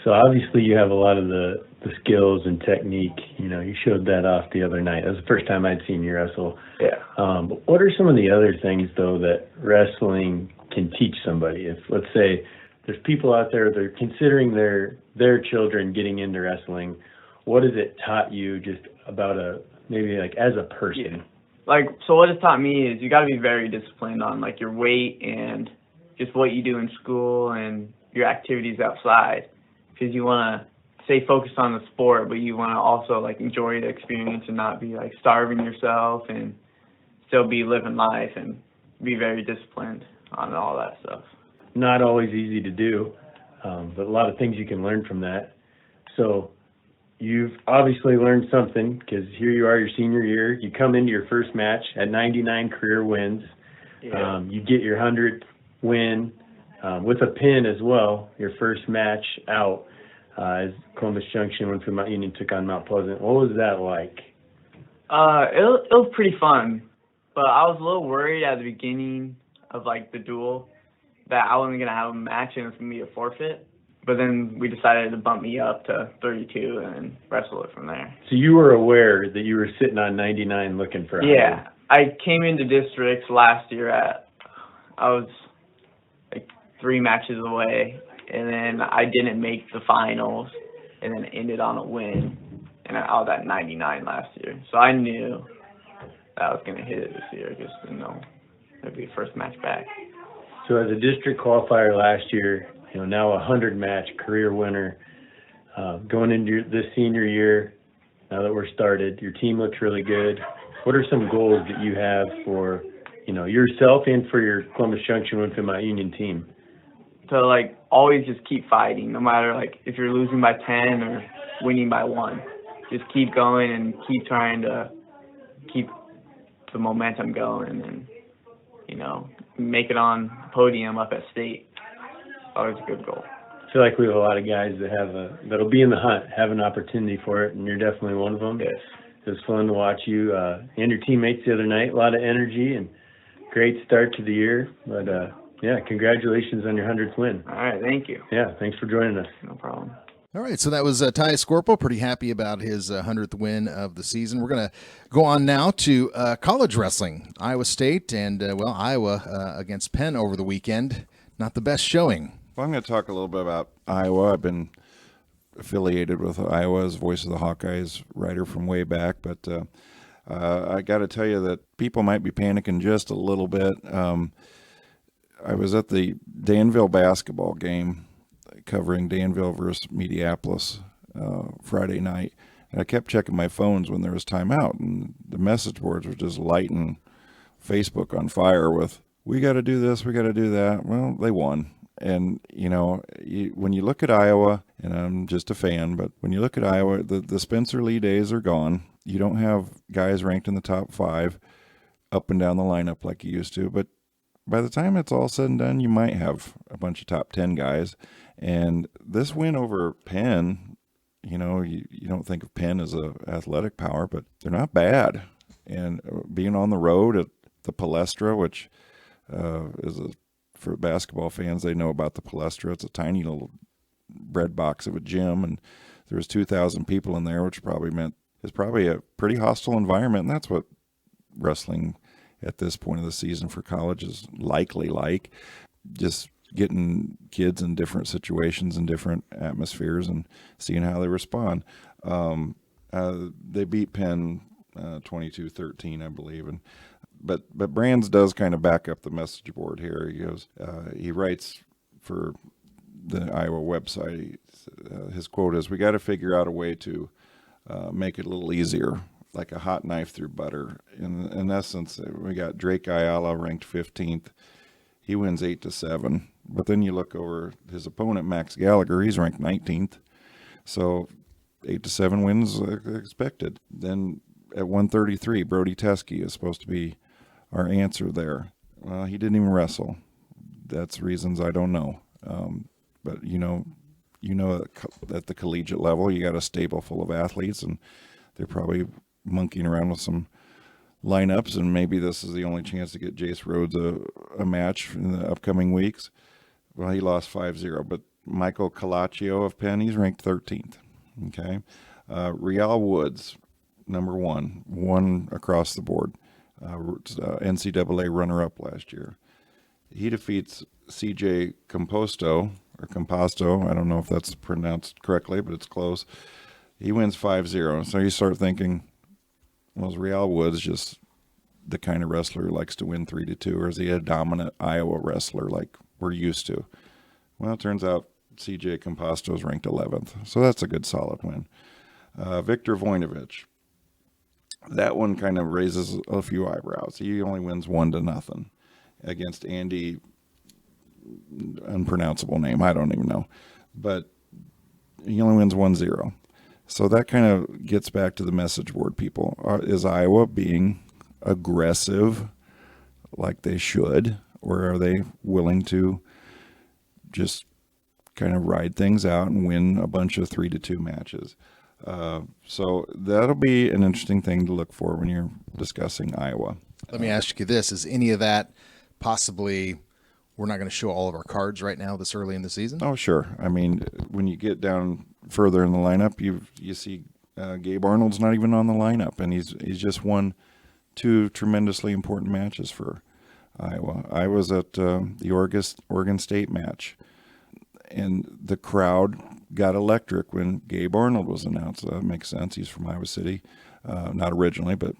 So obviously you have a lot of the skills and technique. You showed that off the other night. That was the first time I'd seen you wrestle. Yeah. But what are some of the other things, though, that wrestling can teach somebody? If, let's say, there's people out there that are considering their children getting into wrestling, what has it taught you just about maybe like as a person? Yeah. So what it's taught me is you got to be very disciplined on like your weight and just what you do in school and your activities outside, because you want to stay focused on the sport, but you want to also like enjoy the experience and not be like starving yourself, and still be living life and be very disciplined on all that stuff. Not always easy to do, but a lot of things you can learn from that. So you've obviously learned something, because here you are your senior year. You come into your first match at 99 career wins. Yeah. You get your 100th win with a pin as well, your first match out as Columbus Junction Winfield-Mount-Union took on Mount Pleasant. What was that like? It was pretty fun, but I was a little worried at the beginning of like the duel that I wasn't gonna have a match and it was gonna be a forfeit. But then we decided to bump me up to 32 and wrestle it from there. So you were aware that you were sitting on 99 looking for a Yeah, I came into districts last year I was like 3 matches away, and then I didn't make the finals, and then ended on a win, and I was at 99 last year. So I knew that I was going to hit it this year, just to know it'd be the first match back. So as a district qualifier last year, now a 100-match career winner, going into this senior year, now that we're started, your team looks really good. What are some goals that you have for, yourself and for your Columbus Junction winfield-mt.union team? To like always just keep fighting, no matter like if you're losing by 10 or winning by 1. Just keep going and keep trying to keep the momentum going, and make it on the podium up at state. Always a good goal. I feel like we have a lot of guys that'll be in the hunt, have an opportunity for it, and you're definitely one of them. Yes. It was fun to watch you and your teammates the other night. A lot of energy and great start to the year. But congratulations on your 100th win. All right, thank you. Yeah, thanks for joining us. No problem. All right, so that was Ty Scorpil, pretty happy about his 100th win of the season. We're going to go on now to college wrestling. Iowa State and, Iowa against Penn over the weekend. Not the best showing. Well, I'm going to talk a little bit about Iowa. I've been affiliated with Iowa as Voice of the Hawkeyes writer from way back, but I got to tell you that people might be panicking just a little bit. I was at the Danville basketball game covering Danville versus Mediapolis Friday night, and I kept checking my phones when there was timeout, and the message boards were just lighting Facebook on fire with, we got to do this, we got to do that. Well, they won. And, when you look at Iowa, and I'm just a fan, but when you look at Iowa, the Spencer Lee days are gone. You don't have guys ranked in the top 5 up and down the lineup like you used to. But by the time it's all said and done, you might have a bunch of top 10 guys. And this win over Penn, you don't think of Penn as a athletic power, but they're not bad. And being on the road at the Palestra, which for basketball fans, they know about the Palestra. It's a tiny little bread box of a gym, and there was 2,000 people in there, which probably meant it's probably a pretty hostile environment. And that's what wrestling at this point of the season for college is likely like. Just getting kids in different situations and different atmospheres and seeing how they respond. They beat Penn 22-13, I believe, and But Brands does kind of back up the message board here. He goes, he writes for the Iowa website. His quote is, "We got to figure out a way to make it a little easier, like a hot knife through butter." In essence, we got Drake Ayala ranked 15th. He wins 8-7. But then you look over his opponent, Max Gallagher. He's ranked 19th. So 8-7 wins expected. Then at 133, Brody Teskey is supposed to be our answer there. Well, he didn't even wrestle. That's reasons I don't know. But at the collegiate level, you got a stable full of athletes, and they're probably monkeying around with some lineups, and maybe this is the only chance to get Jace Rhodes a match in the upcoming weeks. Well, he lost 5-0, but Michael Calaccio of Penn, he's ranked 13th. Okay. Real Woods, number 1 across the board. NCAA runner-up last year. He defeats CJ Composto, I don't know if that's pronounced correctly, but it's close. He wins 5-0. So you start thinking, well, is Real Woods just the kind of wrestler who likes to win 3-2, or is he a dominant Iowa wrestler like we're used to? Well, it turns out CJ Composto is ranked 11th. So that's a good solid win. Victor Voinovich. That one kind of raises a few eyebrows. He only wins 1-0 against Andy, unpronounceable name, I don't even know. But he only wins 1-0. So that kind of gets back to the message board people. Is Iowa being aggressive like they should, or are they willing to just kind of ride things out and win a bunch of 3-2 matches? So that'll be an interesting thing to look for when you're discussing Iowa. Let me ask you this. Is any of that possibly, we're not going to show all of our cards right now this early in the season? Oh, sure. I mean, when you get down further in the lineup, you see Gabe Arnold's not even on the lineup, and he's just won 2 tremendously important matches for Iowa. I was at the Oregon State match, and the crowd got electric when Gabe Arnold was announced. That makes sense. He's from Iowa City, not originally, but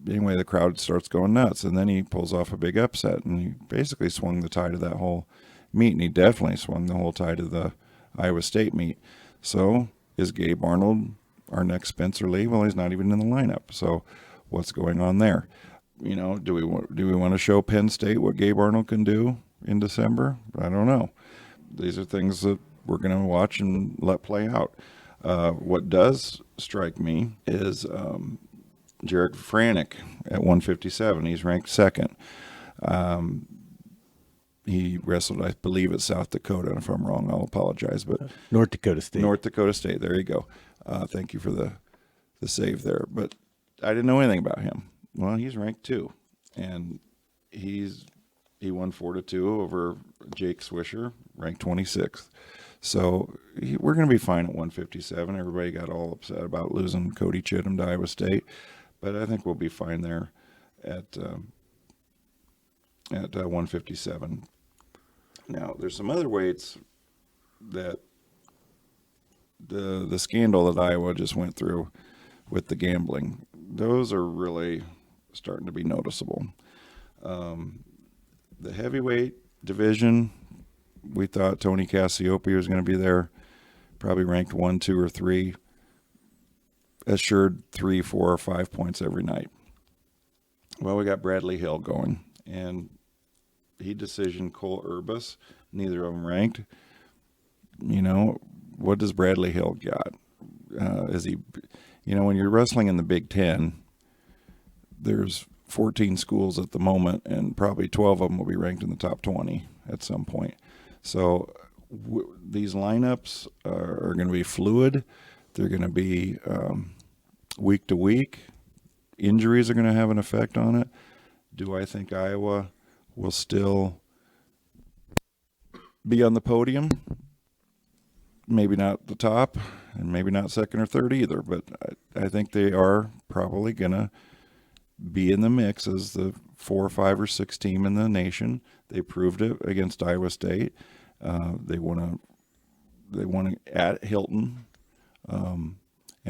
anyway, the crowd starts going nuts, and then he pulls off a big upset, and he basically swung the tide of that whole meet, and he definitely swung the whole tide of the Iowa State meet. So is Gabe Arnold our next Spencer Lee? Well, he's not even in the lineup. So what's going on there? You know, do we want to show Penn State what Gabe Arnold can do in December? I don't know. These are things that we're going to watch and let play out. What does strike me is Jared Franek at 157. He's ranked second. He wrestled, I believe, at South Dakota. And if I'm wrong, I'll apologize. But North Dakota State. North Dakota State. There you go. Thank you for the save there. But I didn't know anything about him. Well, he's ranked 2, and he won 4-2 over Jake Swisher, ranked 26th. So we're going to be fine at 157. Everybody got all upset about losing Cody Chittum to Iowa State, but I think we'll be fine there at 157. Now, there's some other weights that the scandal that Iowa just went through with the gambling, those are really starting to be noticeable. The heavyweight division, we thought Tony Cassiope was going to be there, probably ranked 1, 2, or 3, assured 3, 4, or 5 points every night. Well, we got Bradley Hill going, and he decisioned Cole Urbas, neither of them ranked. You know, what does Bradley Hill got? Is he, you know, when you're wrestling in the Big Ten, there's 14 schools at the moment, and probably 12 of them will be ranked in the top 20 at some point. So these lineups are going to be fluid. They're going to be week to week. Injuries are going to have an effect on it. Do I think Iowa will still be on the podium? Maybe not the top, and maybe not second or third either, but I think they are probably going to be in the mix as the 4, 5, or 6 team in the nation. They proved it against Iowa State. They won at Hilton, and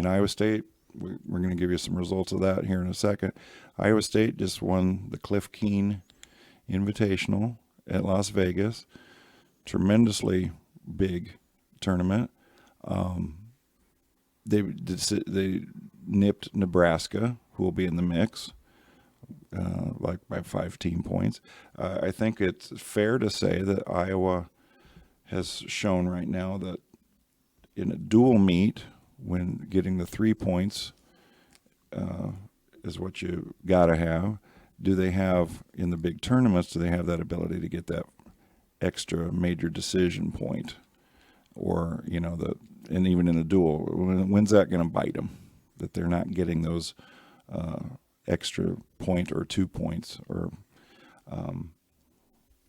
Iowa State. We're going to give you some results of that here in a second. Iowa State just won the Cliff Keen Invitational at Las Vegas. Tremendously big tournament. They nipped Nebraska, who will be in the mix, like by 5 team points. I think it's fair to say that Iowa has shown right now that in a dual meet, when getting the 3 points is what you got to have. Do they have, in the big tournaments, do they have that ability to get that extra major decision point? Or, you know, and even in a duel, when's that going to bite them? That they're not getting those extra point or 2 points, or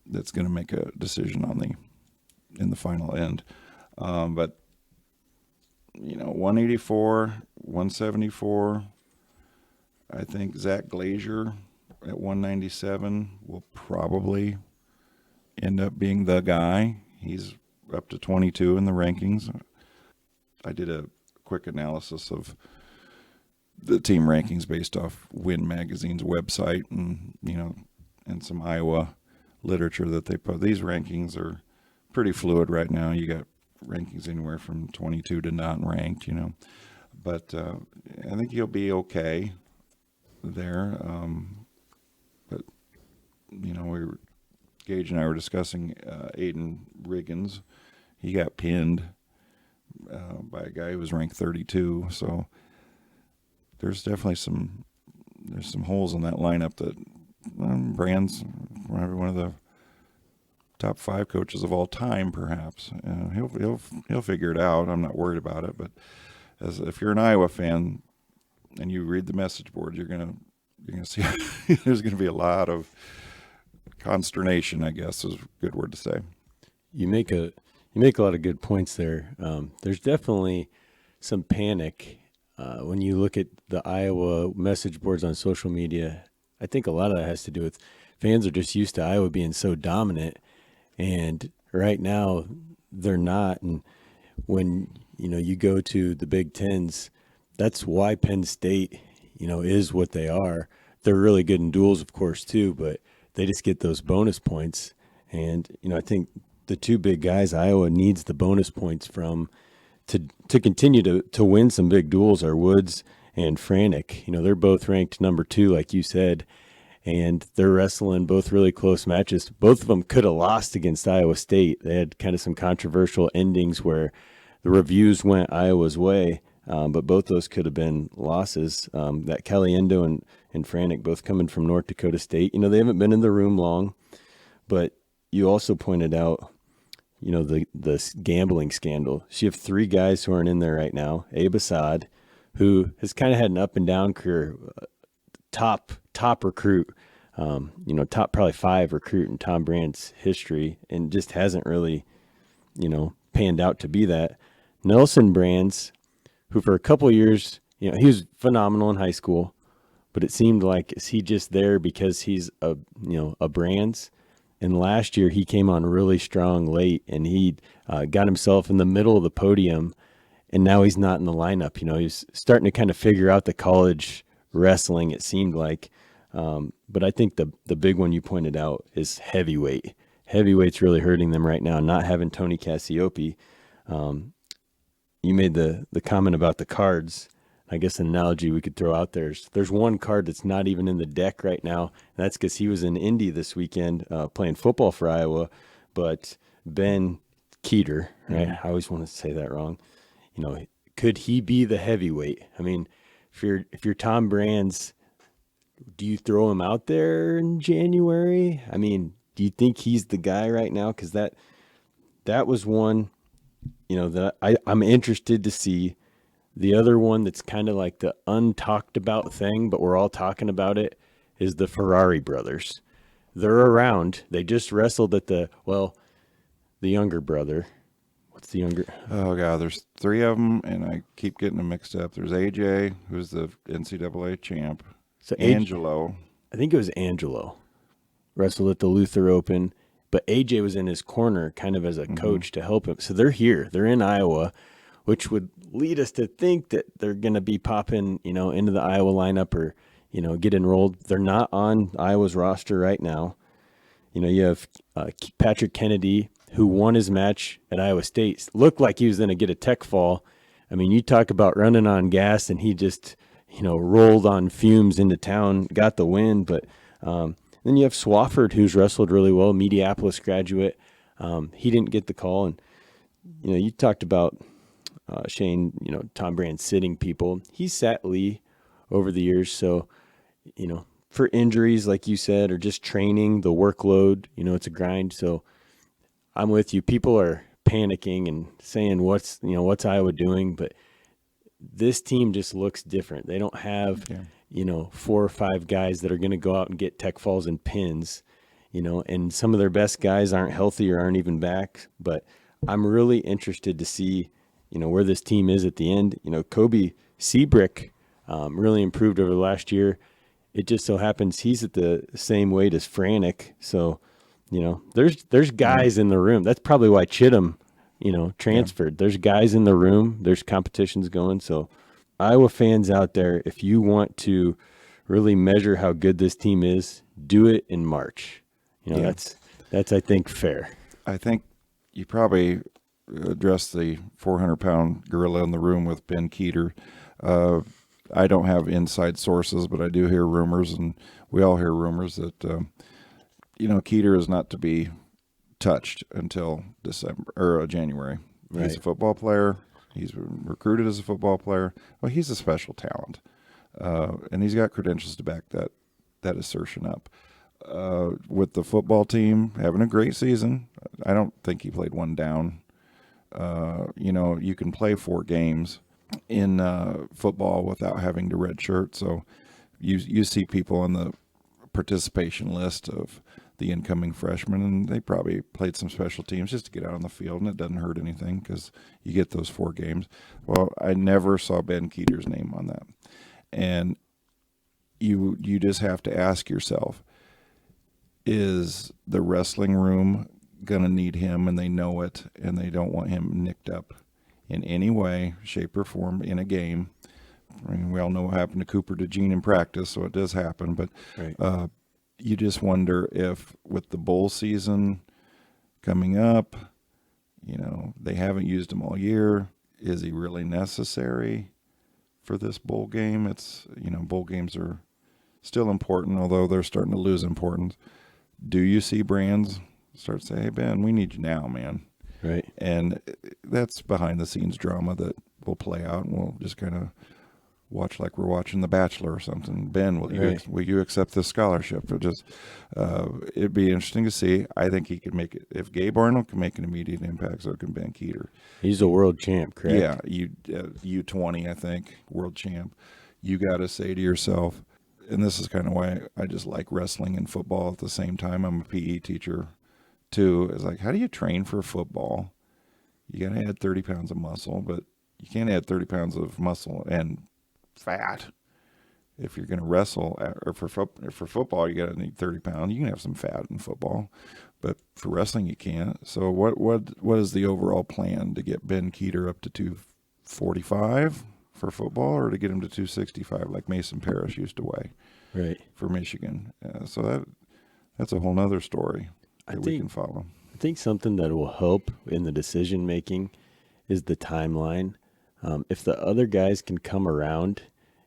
that's going to make a decision in the final end. But, you know, 184, 174, I think Zach Glazier at 197 will probably end up being the guy. He's up to 22 in the rankings. I did a quick analysis of the team rankings based off Win Magazine's website, and, you know, and some Iowa literature that they put. These rankings are pretty fluid right now. You got rankings anywhere from 22 to not ranked, you know. But I think he'll be okay there. But, you know, Gaige and I were discussing Aiden Riggins. He got pinned by a guy who was ranked 32. So there's definitely some holes in that lineup that Brand's one of the top 5 coaches of all time, perhaps. He'll figure it out. I'm not worried about it, but as if you're an Iowa fan and you read the message board, you're gonna see there's gonna be a lot of consternation, I guess is a good word to say. You make a lot of good points there. There's definitely some panic when you look at the Iowa message boards on social media. I think a lot of that has to do with fans are just used to Iowa being so dominant, and right now they're not. And when you go to the Big Tens, that's why Penn State is what they are. They're really good in duels, of course, too, but they just get those bonus points. And I think the two big guys Iowa needs the bonus points from to continue to win some big duels are Woods and Franek. They're both ranked number 2, like you said, and they're wrestling both really close matches. Both of them could have lost against Iowa State. They had kind of some controversial endings where the reviews went Iowa's way, but both those could have been losses. That Caliendo and Franek both coming from North Dakota State. They haven't been in the room long, but you also pointed out the gambling scandal. So you have 3 guys who aren't in there right now. Abe Assad, who has kind of had an up and down career, top recruit, top probably 5 recruit in Tom Brand's history, and just hasn't really, panned out to be that. Nelson Brands, who for a couple of years, he was phenomenal in high school, but it seemed like, is he just there because he's a Brands? And last year he came on really strong late, and he got himself in the middle of the podium, and now he's not in the lineup. He's starting to kind of figure out the college wrestling, it seemed like. But I think the big one you pointed out is heavyweight. Heavyweight's really hurting them right now, not having Tony Cassiope. You made the comment about the cards. I guess an analogy we could throw out there is there's one card that's not even in the deck right now, and that's because he was in Indy this weekend playing football for Iowa. But Ben Keeter, right? I always want to say that wrong. Could he be the heavyweight? I mean, if you're Tom Brands, do you throw him out there in January? I mean, do you think he's the guy right now? Because that was one, that I'm interested to see. The other one that's kind of like the untalked about thing, but we're all talking about it, is the Ferrari brothers. They're around. They just wrestled at the younger brother. What's the younger? Oh, God, there's 3 of them, and I keep getting them mixed up. There's AJ, who's the NCAA champ. So Angelo. I think it was Angelo. Wrestled at the Luther Open, but AJ was in his corner kind of as a coach to help him. So they're here. They're in Iowa, which would lead us to think that they're going to be popping, into the Iowa lineup or, get enrolled. They're not on Iowa's roster right now. You have Patrick Kennedy, who won his match at Iowa State. Looked like he was going to get a tech fall. I mean, you talk about running on gas, and he just, rolled on fumes into town, got the win. But then you have Swafford, who's wrestled really well, Mediapolis graduate. He didn't get the call. And, you talked about Shane, Tom Brand sitting people. He sat Lee over the years. So, for injuries, like you said, or just training, the workload, it's a grind. So I'm with you. People are panicking and saying, what's Iowa doing? But this team just looks different. They don't have, 4 or 5 guys that are going to go out and get tech falls and pins, and some of their best guys aren't healthy or aren't even back. But I'm really interested to see, where this team is at the end. Kobe Seabrick really improved over the last year. It just so happens he's at the same weight as Franek. So, there's guys in the room. That's probably why Chittum, transferred. There's guys in the room. There's competitions going. So Iowa fans out there, if you want to really measure how good this team is, do it in March. That's I think fair. I think you probably address the 400-pound gorilla in the room with Ben Keeter. I don't have inside sources, but I do hear rumors, and we all hear rumors that, Keeter is not to be touched until December or January. Right. He's a football player. He's recruited as a football player. Well, he's a special talent, and he's got credentials to back that assertion up. With the football team having a great season, I don't think he played one down. You can play 4 games in football without having to redshirt. So you see people on the participation list of the incoming freshmen, and they probably played some special teams just to get out on the field, and it doesn't hurt anything because you get those 4 games. Well, I never saw Ben Keeter's name on that. And you just have to ask yourself, is the wrestling room going to need him, and they know it, and they don't want him nicked up in any way, shape, or form in a game? I mean, we all know what happened to Cooper DeJean in practice, so it does happen. But Right. You just wonder if with the bowl season coming up, they haven't used him all year. Is he really necessary for this bowl game? It's, bowl games are still important, although they're starting to lose importance. Do you see brands start saying, hey, Ben, we need you now, man? Right. And that's behind the scenes drama that will play out, and we'll just kind of watch like we're watching The Bachelor or something. Ben, will you accept this scholarship? It'd be interesting to see. I think he could make it. If Gabe Arnold can make an immediate impact, so can Ben Keeter. He's a world champ, correct? Yeah, U20, I think, world champ. You got to say to yourself, and this is kind of why I just like wrestling and football at the same time. I'm a PE teacher too. It's like, how do you train for football? You got to add 30 pounds of muscle, but you can't add 30 pounds of muscle and fat. If you're going to wrestle, or for football, you got to need 30 pounds. You can have some fat in football, but for wrestling, you can't. So what is the overall plan to get Ben Keeter up to 245 for football, or to get him to 265 like Mason Parrish used to weigh, right, for Michigan? So that's a whole nother story that we can follow. I think something that will help in the decision making is the timeline. If the other guys can come around,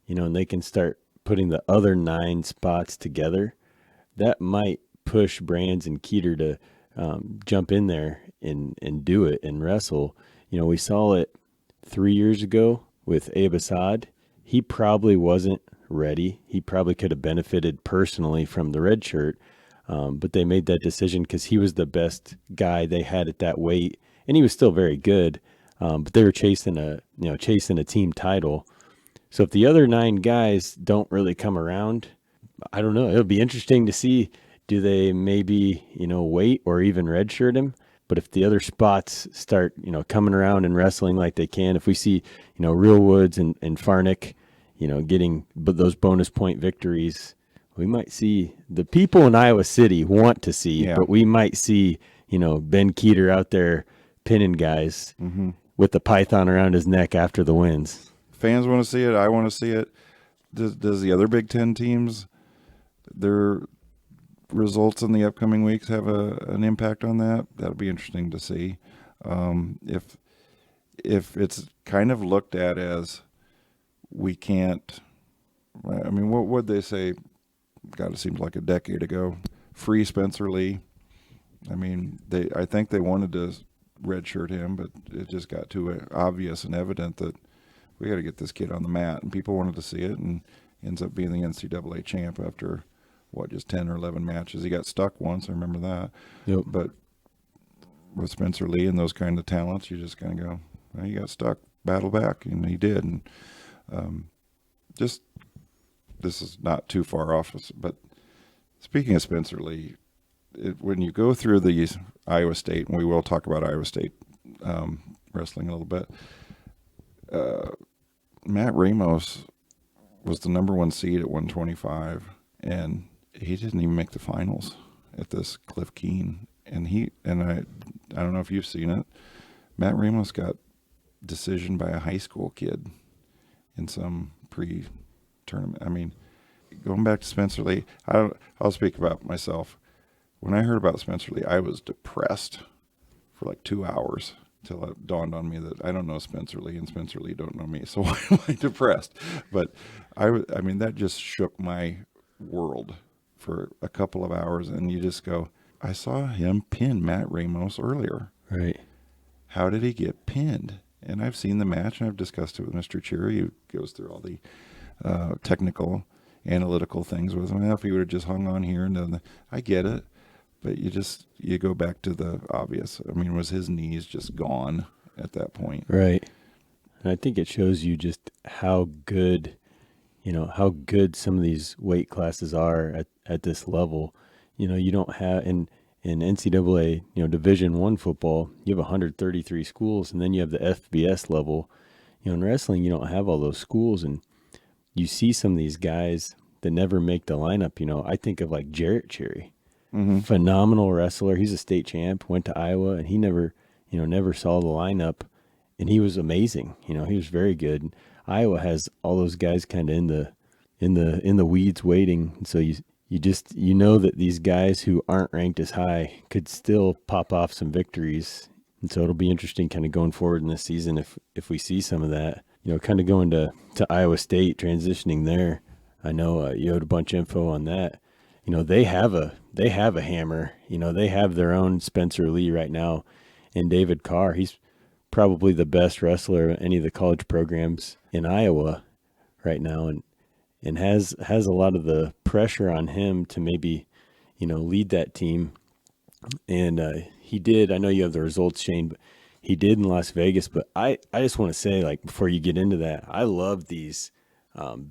and they can start putting the other 9 spots together, that might push Brands and Keeter to jump in there and do it and wrestle. We saw it 3 years ago with Abe Assad. He probably wasn't ready. He probably could have benefited personally from the red shirt, but they made that decision because he was the best guy they had at that weight, and he was still very good. But they were chasing a team title. So if the other 9 guys don't really come around, I don't know. It'll be interesting to see. Do they maybe, wait or even redshirt him? But if the other spots start, coming around and wrestling like they can, if we see, Real Woods and Farnick, getting those bonus point victories, we might see the people in Iowa City want to see, but we might see, Ben Keeter out there pinning guys with the python around his neck after the wins. Fans want to see it. I want to see it. Does the other Big Ten teams, their results in the upcoming weeks have an impact on that? That'll be interesting to see. If it's kind of looked at as we can't, I mean, what would they say? God, it seems like a decade ago. Free Spencer Lee. I mean, I think they wanted to redshirt him, but it just got too obvious and evident that we got to get this kid on the mat, and people wanted to see it, and ends up being the NCAA champ after just 10 or 11 matches. He got stuck once, I remember that. Yep. But with Spencer Lee and those kind of talents, you just kind of go, well, he got stuck, battle back, and he did. And this is not too far off, but speaking of Spencer Lee, when you go through the Iowa State, and we will talk about Iowa State wrestling a little bit, Matt Ramos was the number 1 seed at 125, and he didn't even make the finals at this Cliff Keen. And I don't know if you've seen it, Matt Ramos got decisioned by a high school kid in some pre-tournament. I mean, going back to Spencer Lee, I'll speak about myself. When I heard about Spencer Lee, I was depressed for like 2 hours until it dawned on me that I don't know Spencer Lee and Spencer Lee don't know me. So why am I depressed? But I mean, that just shook my world for a couple of hours. And you just go, I saw him pin Matt Ramos earlier. Right. How did he get pinned? And I've seen the match, and I've discussed it with Mr. Cheery, who goes through all the technical, analytical things with him. If he would have just hung on here and done I get it. But you go back to the obvious. I mean, was his knees just gone at that point? Right. And I think it shows you just how good, how good some of these weight classes are at this level. You don't have in NCAA, Division I football, you have 133 schools, and then you have the FBS level. In wrestling, you don't have all those schools, and you see some of these guys that never make the lineup. I think of like Jarrett Cherry, phenomenal wrestler. He's a state champ, went to Iowa, and he never saw the lineup, and he was amazing. He was very good. And Iowa has all those guys kind of in the weeds waiting, and so you know that these guys who aren't ranked as high could still pop off some victories. And so it'll be interesting kind of going forward in this season if we see some of that. Kind of going to Iowa State, transitioning there. I know you had a bunch of info on that. They have a hammer. They have their own Spencer Lee right now, and David Carr. He's probably the best wrestler in any of the college programs in Iowa right now, and has a lot of the pressure on him to maybe lead that team. And he did. I know you have the results, Shane, but he did in Las Vegas. But I just want to say, like, before you get into that, I love these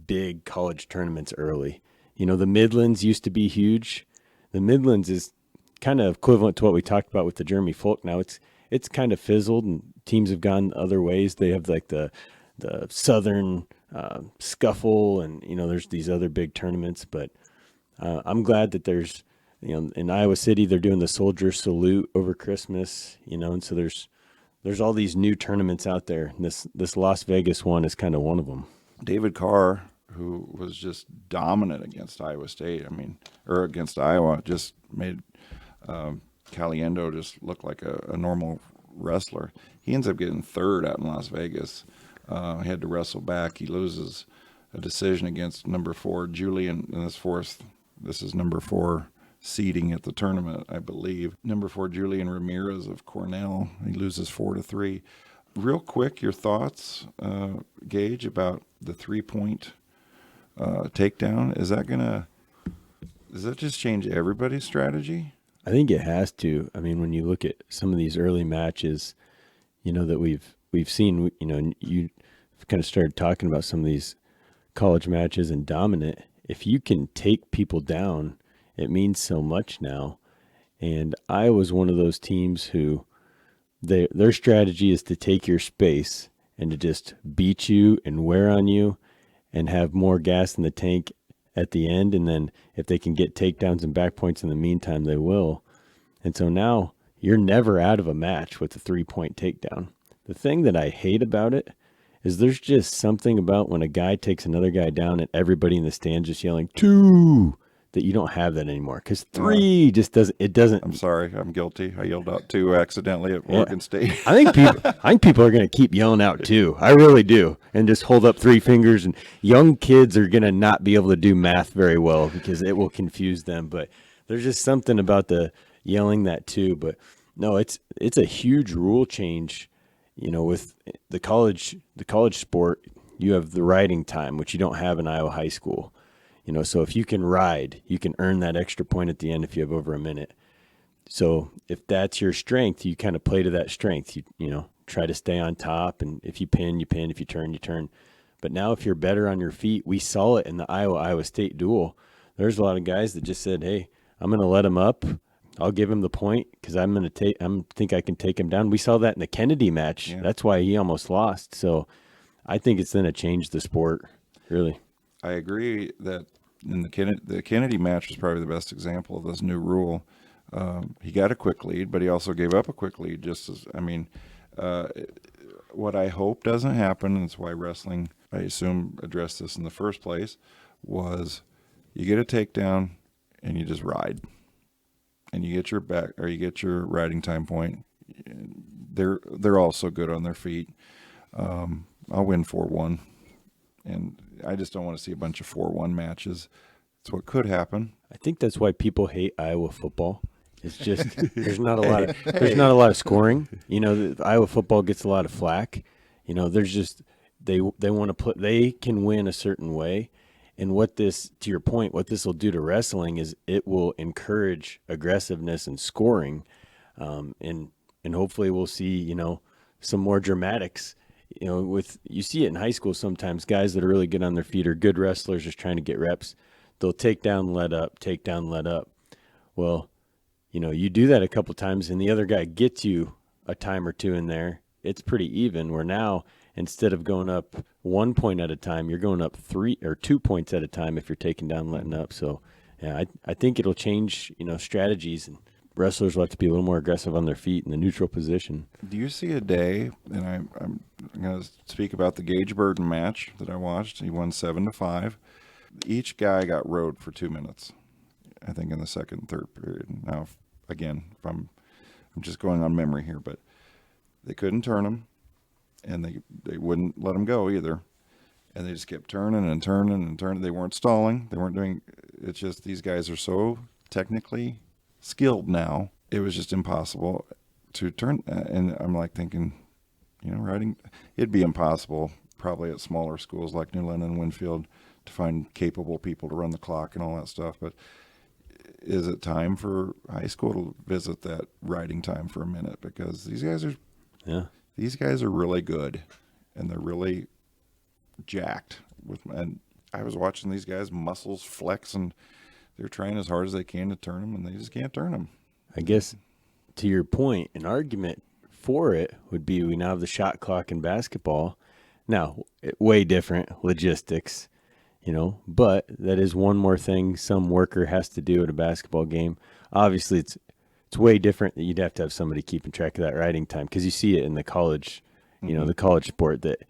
big college tournaments early. The Midlands used to be huge. The Midlands is kind of equivalent to what we talked about with the Jeremy Fulk. Now it's kind of fizzled, and teams have gone other ways. They have like the Southern Scuffle, and there's these other big tournaments. But I'm glad that there's in Iowa City they're doing the Soldier Salute over Christmas. And so there's all these new tournaments out there. And this Las Vegas one is kind of one of them. David Carr, who was just dominant against Iowa State, or against Iowa, just made Caliendo just look like a normal wrestler. He ends up getting third out in Las Vegas. He had to wrestle back. He loses a decision against number 4 Julian in this is number 4 seeding at the tournament, I believe. Number 4 Julian Ramirez of Cornell. He loses 4-3. Real quick, your thoughts, Gaige, about the 3-point takedown. Does that just change everybody's strategy? I think it has to. When you look at some of these early matches, that we've seen, you kind of started talking about some of these college matches and dominant. If you can take people down, it means so much now. And Iowa's one of those teams who their strategy is to take your space and to just beat you and wear on you and have more gas in the tank at the end. And then if they can get takedowns and back points in the meantime, they will. And so now you're never out of a match with a 3-point takedown. The thing that I hate about it is there's just something about when a guy takes another guy down and everybody in the stands just yelling 2, that you don't have that anymore, because 3 just doesn't. I'm sorry, I'm guilty. I yelled out 2 accidentally at Oregon State. I think people are going to keep yelling out 2. I really do, and just hold up 3 fingers. And young kids are going to not be able to do math very well because it will confuse them. But there's just something about the yelling that 2. But no, it's a huge rule change. With the college sport, you have the riding time, which you don't have in Iowa high school. So if you can ride, you can earn that extra point at the end if you have over a minute. So if that's your strength, you kind of play to that strength. You try to stay on top, and if you pin, you pin. If you turn, you turn. But now if you're better on your feet, we saw it in the Iowa State duel. There's a lot of guys that just said, hey, I'm going to let him up. I'll give him the point because I think I can take him down. We saw that in the Kennedy match. Yeah. That's why he almost lost. So I think it's going to change the sport, really. I agree that in the Kennedy match was probably the best example of this new rule. He got a quick lead, but he also gave up a quick lead. What I hope doesn't happen, and it's why wrestling, I assume, addressed this in the first place, was you get a takedown and you just ride. And you get your back, or you get your riding time point. They're all so good on their feet. I'll win 4-1. And I just don't want to see a bunch of 4-1 matches. It's what could happen. I think that's why people hate Iowa football. It's just there's not a lot of scoring. Iowa football gets a lot of flack. There's just they want to they can win a certain way. And to your point, what this will do to wrestling is it will encourage aggressiveness and scoring, and hopefully we'll see some more dramatics you see it in high school sometimes, guys that are really good on their feet or good wrestlers just trying to get reps, they'll take down, let up, take down, let up. Well, you do that a couple times and the other guy gets you a time or two in there. It's pretty even, where now instead of going up 1 point at a time, you're going up 3 or 2 points at a time if you're taking down, letting up. So yeah, I think it'll change, strategies, and wrestlers will have to be a little more aggressive on their feet in the neutral position. Do you see a day, and I'm going to speak about the Gaige Burden match that I watched. He won 7-5. Each guy got rode for 2 minutes, I think, in the second and third period. Now, again, I'm just going on memory here, but they couldn't turn him, and they wouldn't let him go either. And they just kept turning and turning and turning. They weren't stalling. They weren't doing – it's just these guys are so technically skilled now. It was just impossible to turn. And I'm like thinking, riding – it'd be impossible probably at smaller schools like New London and Winfield to find capable people to run the clock and all that stuff. But is it time for high school to visit that riding time for a minute? Because these guys are really good, and they're really jacked. And I was watching these guys' muscles flex, and they're trying as hard as they can to turn them, and they just can't turn them. I guess to your point, an argument for it would be we now have the shot clock in basketball. Now, way different logistics, but that is one more thing some worker has to do at a basketball game. Obviously, it's way different that you'd have to have somebody keeping track of that riding time, because you see it in the college, the college sport, that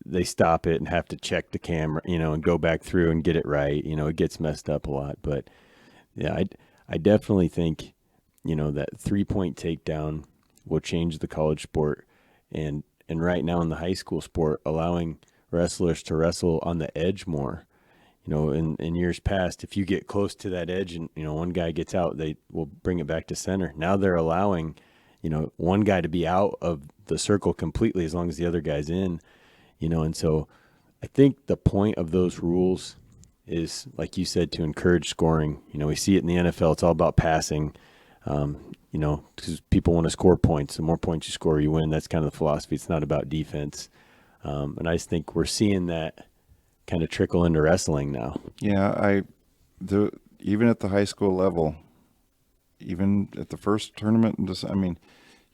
they stop it and have to check the camera, and go back through and get it right. It gets messed up a lot. But, yeah, I definitely think, that 3-point takedown will change the college sport. And right now in the high school sport, allowing wrestlers to wrestle on the edge more. In years past, if you get close to that edge and, one guy gets out, they will bring it back to center. Now they're allowing, one guy to be out of the circle completely as long as the other guy's in, and so I think the point of those rules is, like you said, to encourage scoring. We see it in the NFL. It's all about passing, because people want to score points. The more points you score, you win. That's kind of the philosophy. It's not about defense. And I just think we're seeing that kind of trickle into wrestling now. Yeah, even at the high school level, even at the first tournament,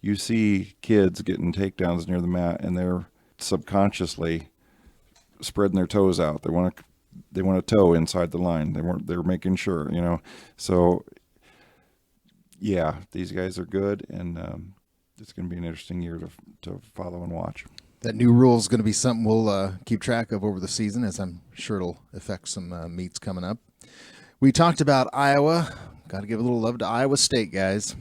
you see kids getting takedowns near the mat, and they're subconsciously spreading their toes out. They want a toe inside the line. They're making sure, So, yeah, these guys are good, and it's going to be an interesting year to follow and watch. That new rule is going to be something we'll keep track of over the season, as I'm sure it'll affect some meets coming up. We talked about Iowa. Got to give a little love to Iowa State, guys.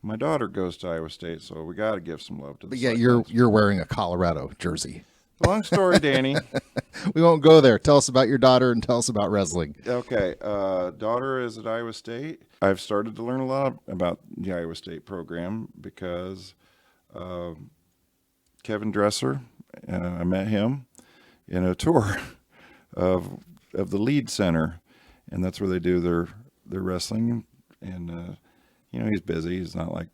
My daughter goes to Iowa State, so we got to give some love to the But yeah, you're wearing a Colorado jersey. Long story, Danny. We won't go there. Tell us about your daughter and tell us about wrestling. Okay. Daughter is at Iowa State. I've started to learn a lot about the Iowa State program because Kevin Dresser, I met him in a tour of the Lead Center, and that's where they do their wrestling. And he's busy. He's not like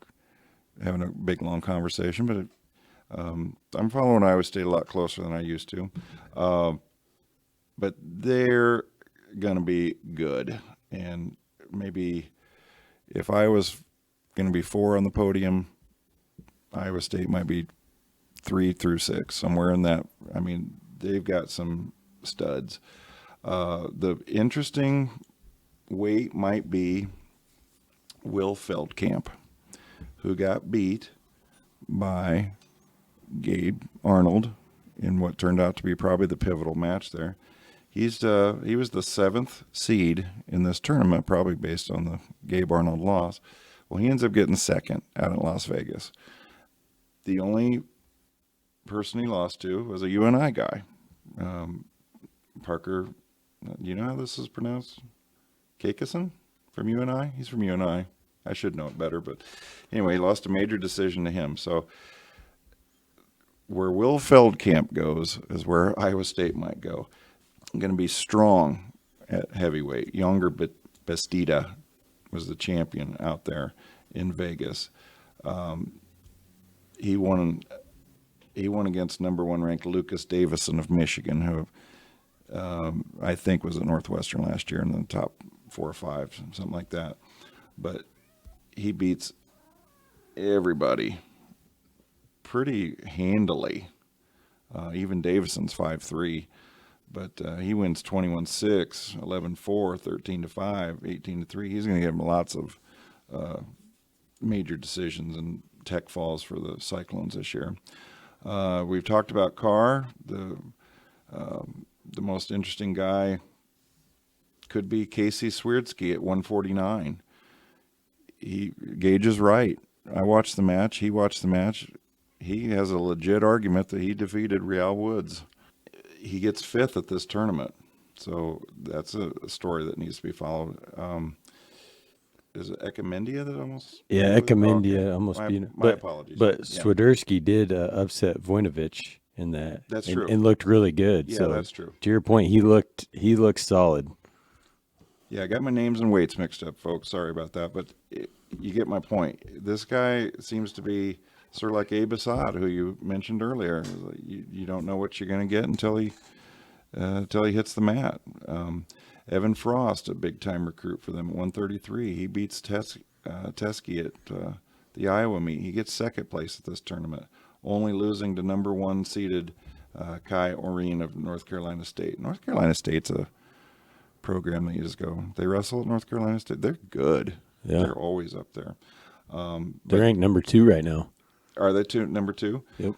having a big long conversation, but I'm following Iowa State a lot closer than I used to. But they're going to be good. And maybe if I was going to be 4 on the podium, Iowa State might be 3 through 6, somewhere in that. They've got some studs. The interesting weight might be Will Feldkamp, who got beat by Gabe Arnold in what turned out to be probably the pivotal match there. He was the 7th seed in this tournament, probably based on the Gabe Arnold loss. Well, he ends up getting 2nd out in Las Vegas. The only person he lost to was a UNI guy, Parker. You know how this is pronounced? Kakison from UNI? He's from UNI. I should know it better, but anyway, he lost a major decision to him. So where Will Feldkamp goes is where Iowa State might go. I'm going to be strong at heavyweight. Younger Bastida was the champion out there in Vegas. He won He won against number 1 ranked Lucas Davison of Michigan, who I think was at Northwestern last year in the top 4 or 5, something like that. But he beats everybody pretty handily. Even Davison's 5'3", but he wins 21-6, 11-4, 13-5, 18-3. He's going to give him lots of major decisions and tech falls for the Cyclones this year. We've talked about Carr. The most interesting guy could be Casey Swierdzki at 149. Gaige is right. I watched the match. He watched the match. He has a legit argument that he defeated Real Woods. He gets 5th at this tournament. So that's a story that needs to be followed. Is it Ekamendia that almost? Yeah, Ekamendia almost beat him. My apologies. But Swierdzki did upset Vojinovic in that. That's true. And looked really good. Yeah, so that's true. To your point, he looked solid. Yeah, I got my names and weights mixed up, folks. Sorry about that. But you get my point. This guy seems to be sort of like Abe Assad, who you mentioned earlier. You don't know what you're going to get until he hits the mat. Evan Frost, a big-time recruit for them at 133. He beats Teskey at the Iowa meet. He gets 2nd place at this tournament, only losing to number 1 seeded Kai Oreen of North Carolina State. North Carolina State's a program that you just go, they wrestle at North Carolina State. They're good. Yeah. They're always up there. They're ranked number 2 right now. Are they number 2? Yep.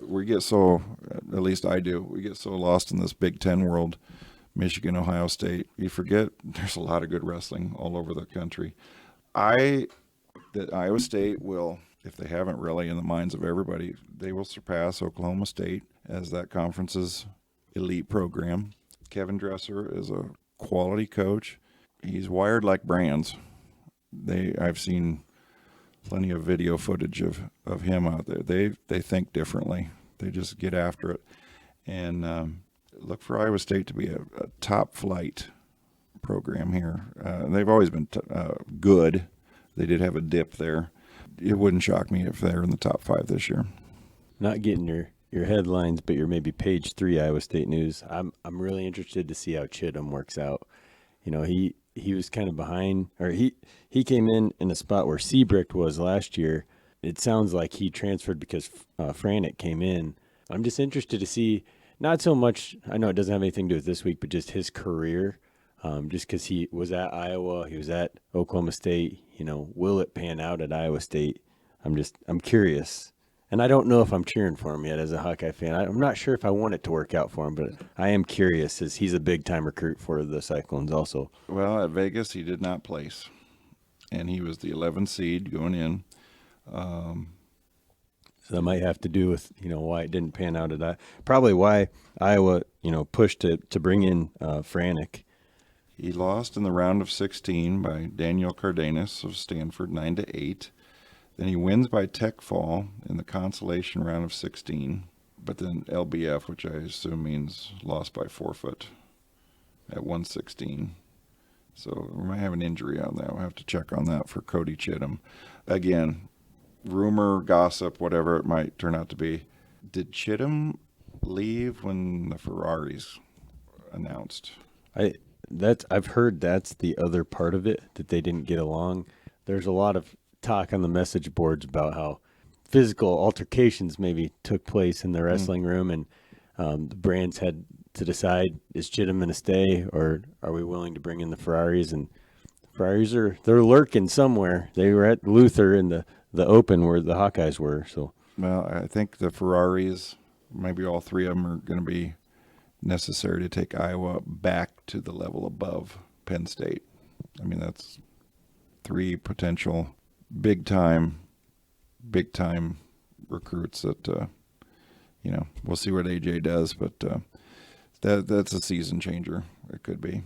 We get so, at least I do, we get so lost in this Big Ten world. Michigan, Ohio State. You forget there's a lot of good wrestling all over the country. That Iowa State will, if they haven't really in the minds of everybody, they will surpass Oklahoma State as that conference's elite program. Kevin Dresser is a quality coach. He's wired like brands. I've seen plenty of video footage of him out there. They think differently. They just get after it. And look for Iowa State to be a top flight program here. They've always been good. They did have a dip there. It wouldn't shock me if they're in the top 5 this year. Not getting your headlines, but your maybe page 3 Iowa State news. I'm really interested to see how Chittum works out. You know, he was kind of behind, or he came in a spot where Seabricht was last year. It sounds like he transferred because Franek came in. I'm just interested to see. Not so much, I know it doesn't have anything to do with this week, but just his career, just because he was at Iowa, he was at Oklahoma State, will it pan out at Iowa State? I'm curious. And I don't know if I'm cheering for him yet as a Hawkeye fan. I'm not sure if I want it to work out for him, but I am curious as he's a big-time recruit for the Cyclones also. Well, at Vegas, he did not place, and he was the 11th seed going in. So that might have to do with, why it didn't pan out at that. Probably why Iowa, pushed to bring in Franek. He lost in the round of 16 by Daniel Cardenas of Stanford, 9-8. Then he wins by tech fall in the consolation round of 16. But then LBF, which I assume means lost by forfeit at 116. So we might have an injury on that. We'll have to check on that for Cody Chittum. Again, rumor, gossip, whatever it might turn out to be. Did Chittum leave when the Ferraris announced? I've heard that's the other part of it, that they didn't get along. There's a lot of talk on the message boards about how physical altercations maybe took place in the wrestling room, and the brands had to decide, is Chittum going to stay, or are we willing to bring in the Ferraris? And the Ferraris they're lurking somewhere. They were at Luther in the Open where the Hawkeyes were. So, well, I think the Ferraris, maybe all 3 of them, are going to be necessary to take Iowa back to the level above Penn State. I mean, that's 3 potential big time recruits that we'll see what AJ does, but that's a season changer. It could be.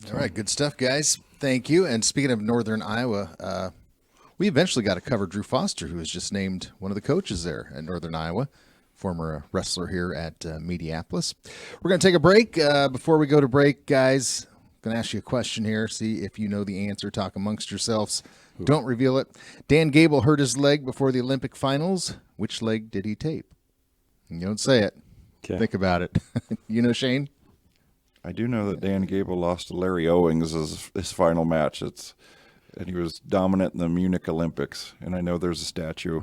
All right, good stuff, guys. Thank you. And speaking of Northern Iowa, we eventually got to cover Drew Foster, who was just named one of the coaches there at Northern Iowa, former wrestler here at Mediapolis. We're going to take a break. Before we go to break, guys, I'm going to ask you a question here. See if you know the answer. Talk amongst yourselves. Don't reveal it. Dan Gable hurt his leg before the Olympic finals. Which leg did he tape? You don't say it. Okay. Think about it. You know, Shane? I do know that Dan Gable lost to Larry Owings as his final match. And he was dominant in the Munich Olympics. And I know there's a statue,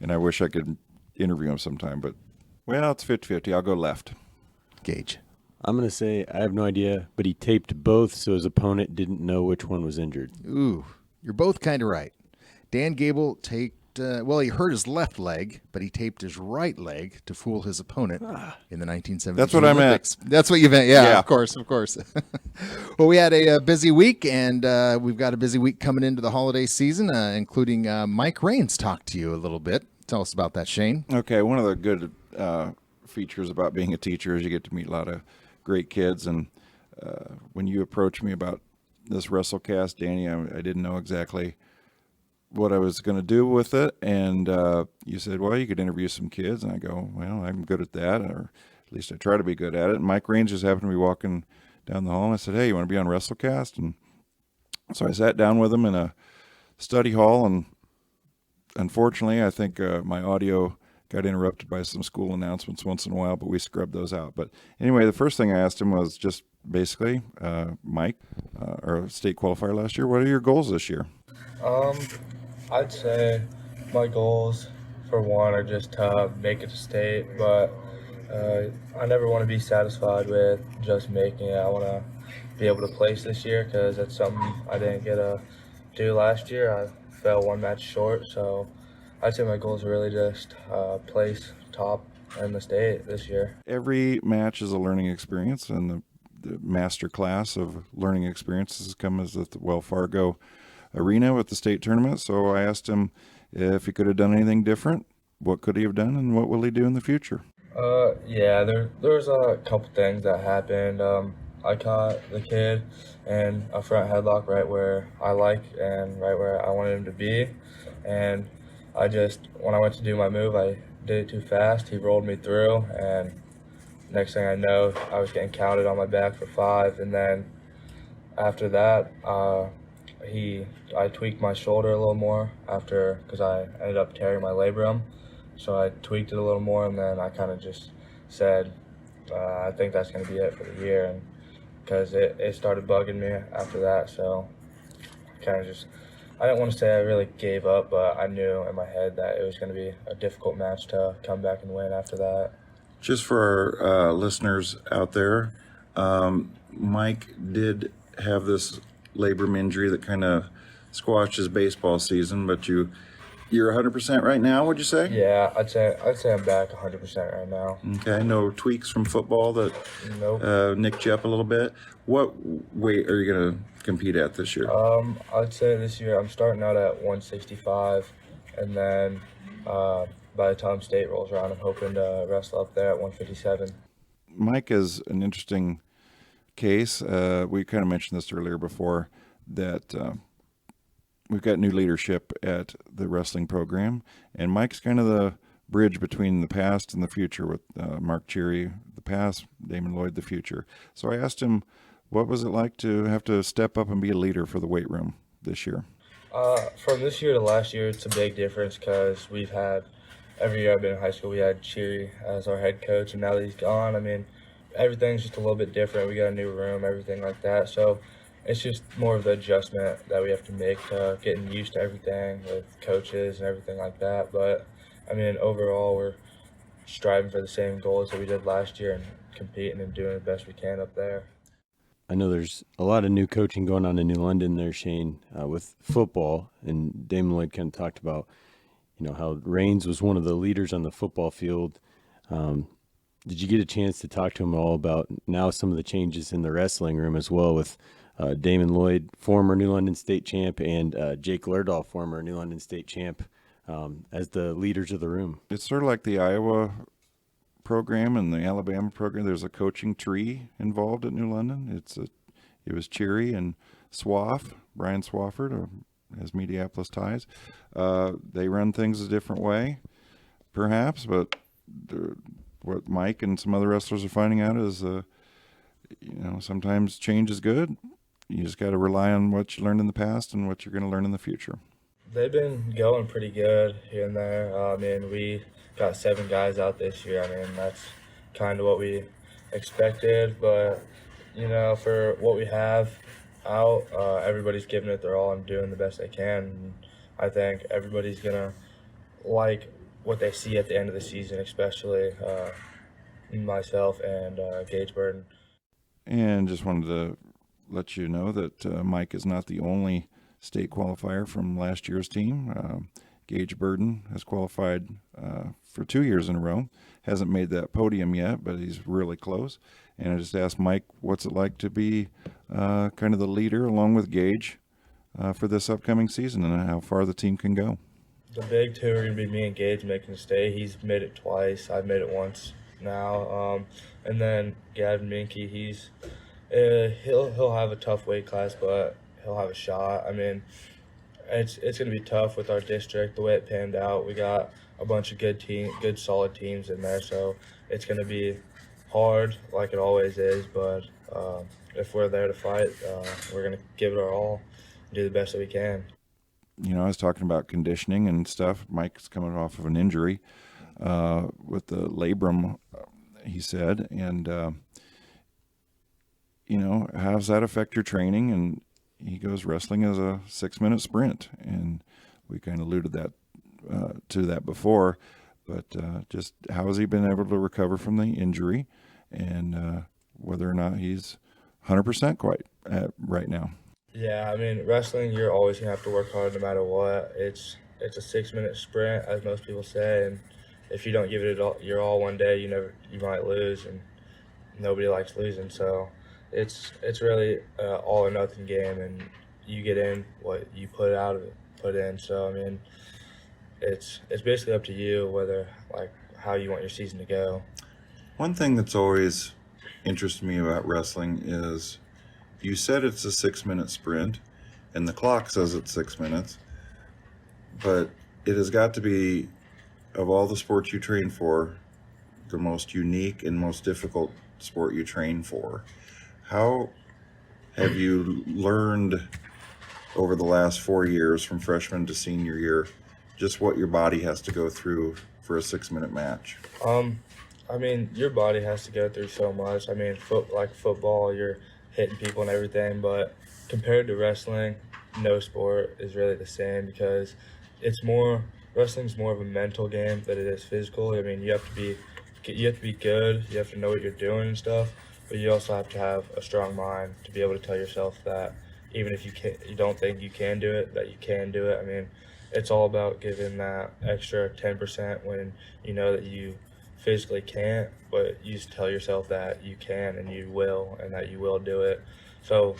and I wish I could interview him sometime. But, well, it's 50-50. I'll go left. Gaige. I'm going to say I have no idea, but he taped both so his opponent didn't know which one was injured. Ooh, you're both kind of right. Dan Gable taped, he hurt his left leg, but he taped his right leg to fool his opponent in the 1970s That's what I meant. Olympics. That's what you meant. Yeah, Yeah. of course. Well, we had a busy week, and we've got a busy week coming into the holiday season, including Mike Raines talked to you a little bit. Tell us about that, Shane. Okay, one of the good features about being a teacher is you get to meet a lot of great kids. And when you approached me about this Wrestlecast, Danny, I didn't know exactly what I was going to do with it. And you said, well, you could interview some kids. And I go, well, I'm good at that, or at least I try to be good at it. And Mike Raines just happened to be walking down the hall, and I said, hey, you want to be on Wrestlecast? And so I sat down with him in a study hall, and unfortunately, I think my audio got interrupted by some school announcements once in a while, but we scrubbed those out. But anyway, the first thing I asked him was just basically, Mike, our state qualifier last year, what are your goals this year? I'd say my goals, for one, are just to make it to state, but I never want to be satisfied with just making it. I want to be able to place this year, because that's something I didn't get to do last year. I fell one match short, so I'd say my goals are really just place top in the state this year. Every match is a learning experience, and the master class of learning experiences comes at the Wells Fargo Arena with the state tournament. So I asked him if he could have done anything different, what could he have done, and what will he do in the future? Yeah, there's a couple things that happened. I caught the kid in a front headlock right where I like and right where I wanted him to be. And when I went to do my move, I did it too fast. He rolled me through, and next thing I know, I was getting counted on my back for 5. And then after that, I tweaked my shoulder a little more because I ended up tearing my labrum. So I tweaked it a little more, and then I kind of just said, I think that's going to be it for the year, and because it started bugging me after that. So I didn't want to say I really gave up, but I knew in my head that it was going to be a difficult match to come back and win after that. Just for our listeners out there, Mike did have this labrum injury that kind of squashed his baseball season, but you're 100% right now, would you say? Yeah, I'd say I'm back 100% right now. Okay, no tweaks from football that Nope. nicked you up a little bit. What weight are you going to compete at this year? I'd say this year I'm starting out at 165, and then by the time state rolls around, I'm hoping to wrestle up there at 157. Mike is an interesting case. We kind of mentioned this earlier before, that we've got new leadership at the wrestling program, and Mike's kind of the bridge between the past and the future, with Mark Cheery, the past, Damon Lloyd, the future. So I asked him, what was it like to have to step up and be a leader for the weight room this year? From this year to last year, it's a big difference, because we've had, every year I've been in high school, we had Cheery as our head coach, and now that he's gone, I mean, everything's just a little bit different. We got a new room, everything like that. So it's just more of the adjustment that we have to make to getting used to everything with coaches and everything like that. But, I mean, overall, we're striving for the same goals that we did last year and competing and doing the best we can up there. I know there's a lot of new coaching going on in New London there, Shane, with football. And Damon Lloyd kind of talked about, how Raines was one of the leaders on the football field. Did you get a chance to talk to him all about now some of the changes in the wrestling room as well, with Damon Lloyd, former New London state champ, and Jake Lerdahl, former New London state champ, as the leaders of the room? It's sort of like the Iowa program and the Alabama program. There's a coaching tree involved at New London. It was Cheery and Brian Swafford, has Mediapolis ties. They run things a different way, perhaps, but what Mike and some other wrestlers are finding out is, sometimes change is good. You just got to rely on what you learned in the past and what you're going to learn in the future. They've been going pretty good here and there. I mean, we got 7 guys out this year. I mean, that's kind of what we expected. But, for what we have out, everybody's giving it their all and doing the best they can. And I think everybody's going to like what they see at the end of the season, especially myself and Gaige Burden. And just wanted to let you know that Mike is not the only state qualifier from last year's team. Gaige Burden has qualified for 2 years in a row. Hasn't made that podium yet, but he's really close. And I just asked Mike, what's it like to be kind of the leader along with Gaige for this upcoming season and how far the team can go? The big two are going to be me and Gaige making the state. He's made it twice. I've made it once now. And then Gavin Minke, he'll have a tough weight class, but he'll have a shot. I mean, it's going to be tough with our district, the way it panned out. We got a bunch of good solid teams in there, so it's going to be hard like it always is. But if we're there to fight, we're going to give it our all and do the best that we can. I was talking about conditioning and stuff. Mike's coming off of an injury with the labrum, he said. And, how does that affect your training? And he goes, wrestling is a 6-minute sprint. And we kind of alluded to that before. But just how has he been able to recover from the injury and whether or not he's 100% quite right now? Yeah, I mean, wrestling, you're always going to have to work hard no matter what. It's a 6-minute sprint, as most people say, and if you don't give it your all one day, you might lose, and nobody likes losing. So it's really all or nothing game, and you get in what you put in. So I mean, it's basically up to you whether how you want your season to go. One thing that's always interested me about wrestling is you said it's a 6-minute sprint, and the clock says it's 6 minutes, but it has got to be, of all the sports you train for, the most unique and most difficult sport you train for. How have you learned over the last 4 years, from freshman to senior year, just what your body has to go through for a 6-minute match? I mean, your body has to go through so much. I mean, football, you're hitting people and everything, but compared to wrestling, no sport is really the same because wrestling's more of a mental game than it is physical. I mean, you have to be good, you have to know what you're doing and stuff, but you also have to have a strong mind to be able to tell yourself that even if you don't think you can do it, that you can do it. I mean, it's all about giving that extra 10% when you know that you physically can't, but you just tell yourself that you can and you will, and that you will do it. So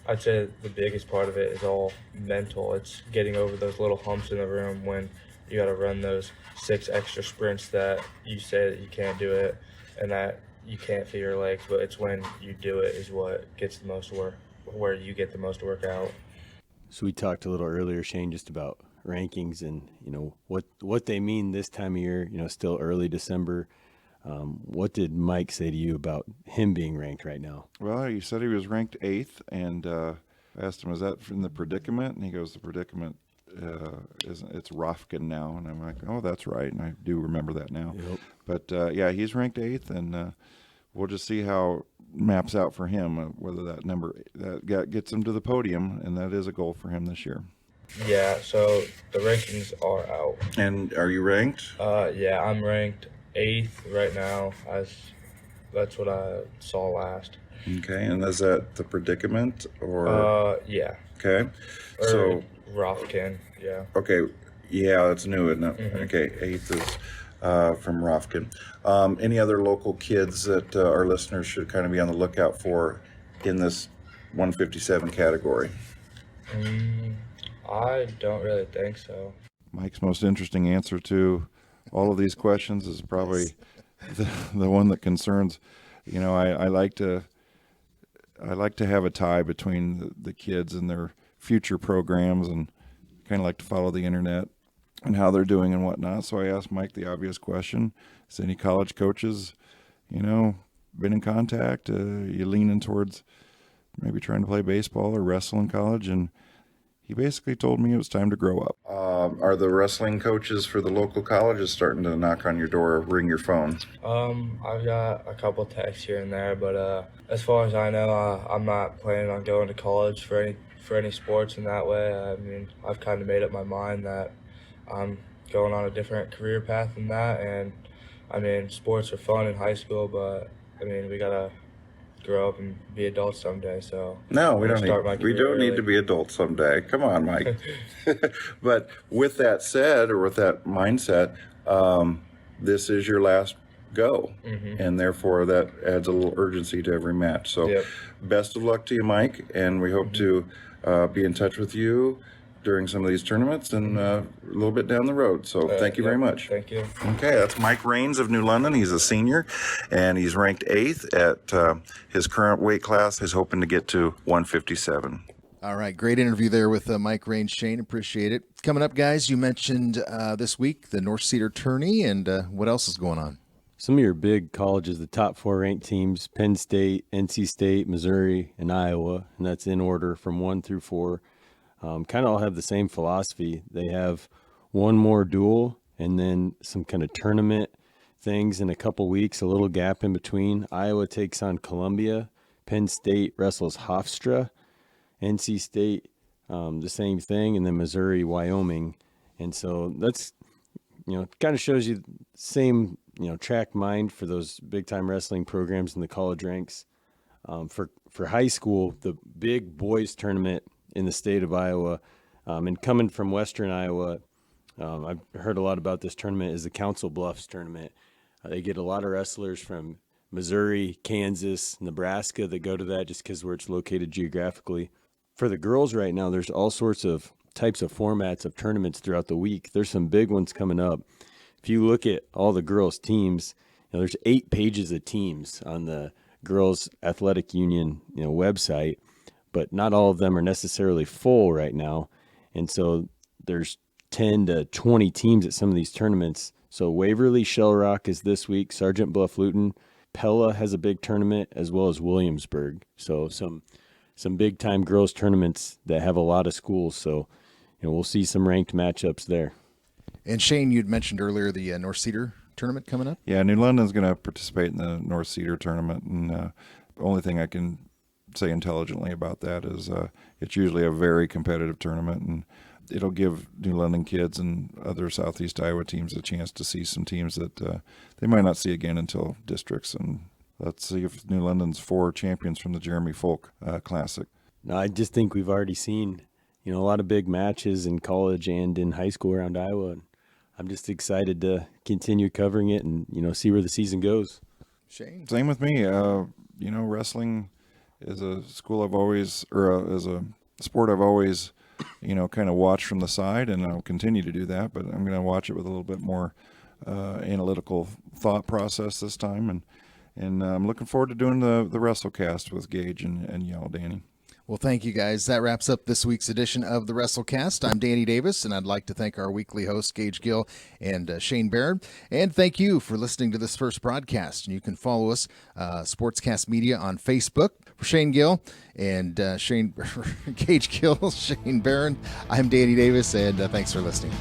I'd say the biggest part of it is all mental. It's getting over those little humps in the room when you got to run those 6 extra sprints that you say that you can't do it and that you can't feel your legs, but it's when you do it is what gets the most work, where you get the most work out. So we talked a little earlier, Shane, just about rankings and what they mean this time of year, still early December. What did Mike say to you about him being ranked right now? Well, he said he was ranked 8th, and I asked him, is that from the predicament? And he goes, the predicament it's Rofkin now. And I'm like, oh, that's right, and I do remember that now. Yep. But yeah, he's ranked 8th, and we'll just see how it maps out for him, whether that number that gets him to the podium, and that is a goal for him this year. Yeah, so the rankings are out. And are you ranked? Yeah, I'm ranked 8th right now. That's what I saw last. Okay, and is that the predicament or? Yeah. Okay, so Rofkin, yeah. Okay, yeah, that's new, isn't it? Mm-hmm. Okay, 8th is from Rofkin. Any other local kids that our listeners should kind of be on the lookout for in this 157 category? I don't really think so. Mike's most interesting answer to all of these questions is probably the one that concerns. I like to have a tie between the kids and their future programs, and kind of like to follow the internet and how they're doing and whatnot. So I asked Mike the obvious question: is any college coaches, been in contact? You leaning towards maybe trying to play baseball or wrestle in college? And he basically told me it was time to grow up. Are the wrestling coaches for the local colleges starting to knock on your door or ring your phone? I've got a couple texts here and there, but as far as I know, I'm not planning on going to college for any sports in that way. I mean, I've kind of made up my mind that I'm going on a different career path than that, and I mean, sports are fun in high school, but I mean, we gotta grow up and be adults someday. So no, we don't early. need to be adults someday. Come on, Mike. But with that said, or with that mindset, this is your last go, and therefore that adds a little urgency to every match. So best of luck to you, Mike, and we hope to be in touch with you during some of these tournaments and a little bit down the road. So thank you very much. Thank you. Okay, that's Mike Raines of New London. He's a senior, and he's ranked 8th at his current weight class. He's hoping to get to 157. All right, great interview there with Mike Raines. Shane, appreciate it. Coming up, guys, you mentioned this week the North Cedar Tourney, and what else is going on? Some of your big colleges, the top 4 ranked teams, Penn State, NC State, Missouri, and Iowa, and that's in order from 1 through 4. Kind of all have the same philosophy. They have one more duel and then some kind of tournament things in a couple weeks, a little gap in between. Iowa takes on Columbia. Penn State wrestles Hofstra. NC State, the same thing. And then Missouri, Wyoming. And so that's, kind of shows you same, track mind for those big time wrestling programs in the college ranks. For high school, the big boys tournament in the state of Iowa, and coming from Western Iowa, I've heard a lot about this tournament, is the Council Bluffs tournament. They get a lot of wrestlers from Missouri, Kansas, Nebraska that go to that just because where it's located geographically. For the girls right now, there's all sorts of types of formats of tournaments throughout the week. There's some big ones coming up. If you look at all the girls' teams, there's 8 pages of teams on the Girls Athletic Union website, but not all of them are necessarily full right now. And so there's 10 to 20 teams at some of these tournaments. So Waverly Shell Rock is this week, Sergeant Bluff Luton. Pella has a big tournament, as well as Williamsburg. So some big time girls tournaments that have a lot of schools. So we'll see some ranked matchups there. And Shane, you'd mentioned earlier the North Cedar tournament coming up? Yeah, New London's going to participate in the North Cedar tournament. And the only thing I can say intelligently about that is it's usually a very competitive tournament, and it'll give New London kids and other Southeast Iowa teams a chance to see some teams that they might not see again until districts. And let's see if New London's 4 champions from the Jeremy Fulk Classic. No, I just think we've already seen a lot of big matches in college and in high school around Iowa. I'm just excited to continue covering it and see where the season goes. Shane, same with me. Wrestling is a school I've always, as a sport I've always, kind of watched from the side, and I'll continue to do that. But I'm going to watch it with a little bit more analytical thought process this time, and I'm looking forward to doing the Wrestlecast with Gaige and y'all, Danny. Well, thank you, guys. That wraps up this week's edition of the Wrestlecast. I'm Danny Davis, and I'd like to thank our weekly hosts, Gaige Gill and Shane Barron. And thank you for listening to this first broadcast. And you can follow us, Sportscast Media, on Facebook. For Shane Gill and Gaige Gill, Shane Barron, I'm Danny Davis, and thanks for listening.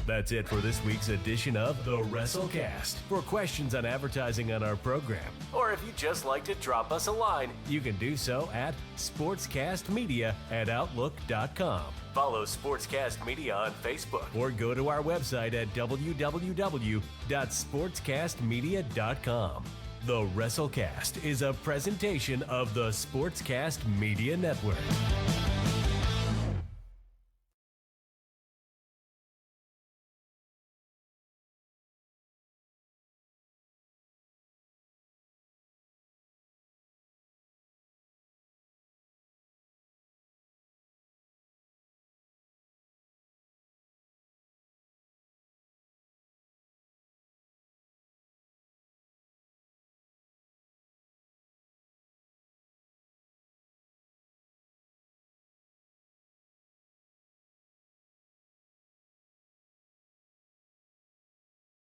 That's it for this week's edition of the Wrestlecast. For questions on advertising on our program, or if you'd just like to drop us a line, you can do so at sportscastmedia@outlook.com. Follow Sportscast Media on Facebook, or go to our website at www.sportscastmedia.com. The Wrestlecast is a presentation of the Sportscast Media Network.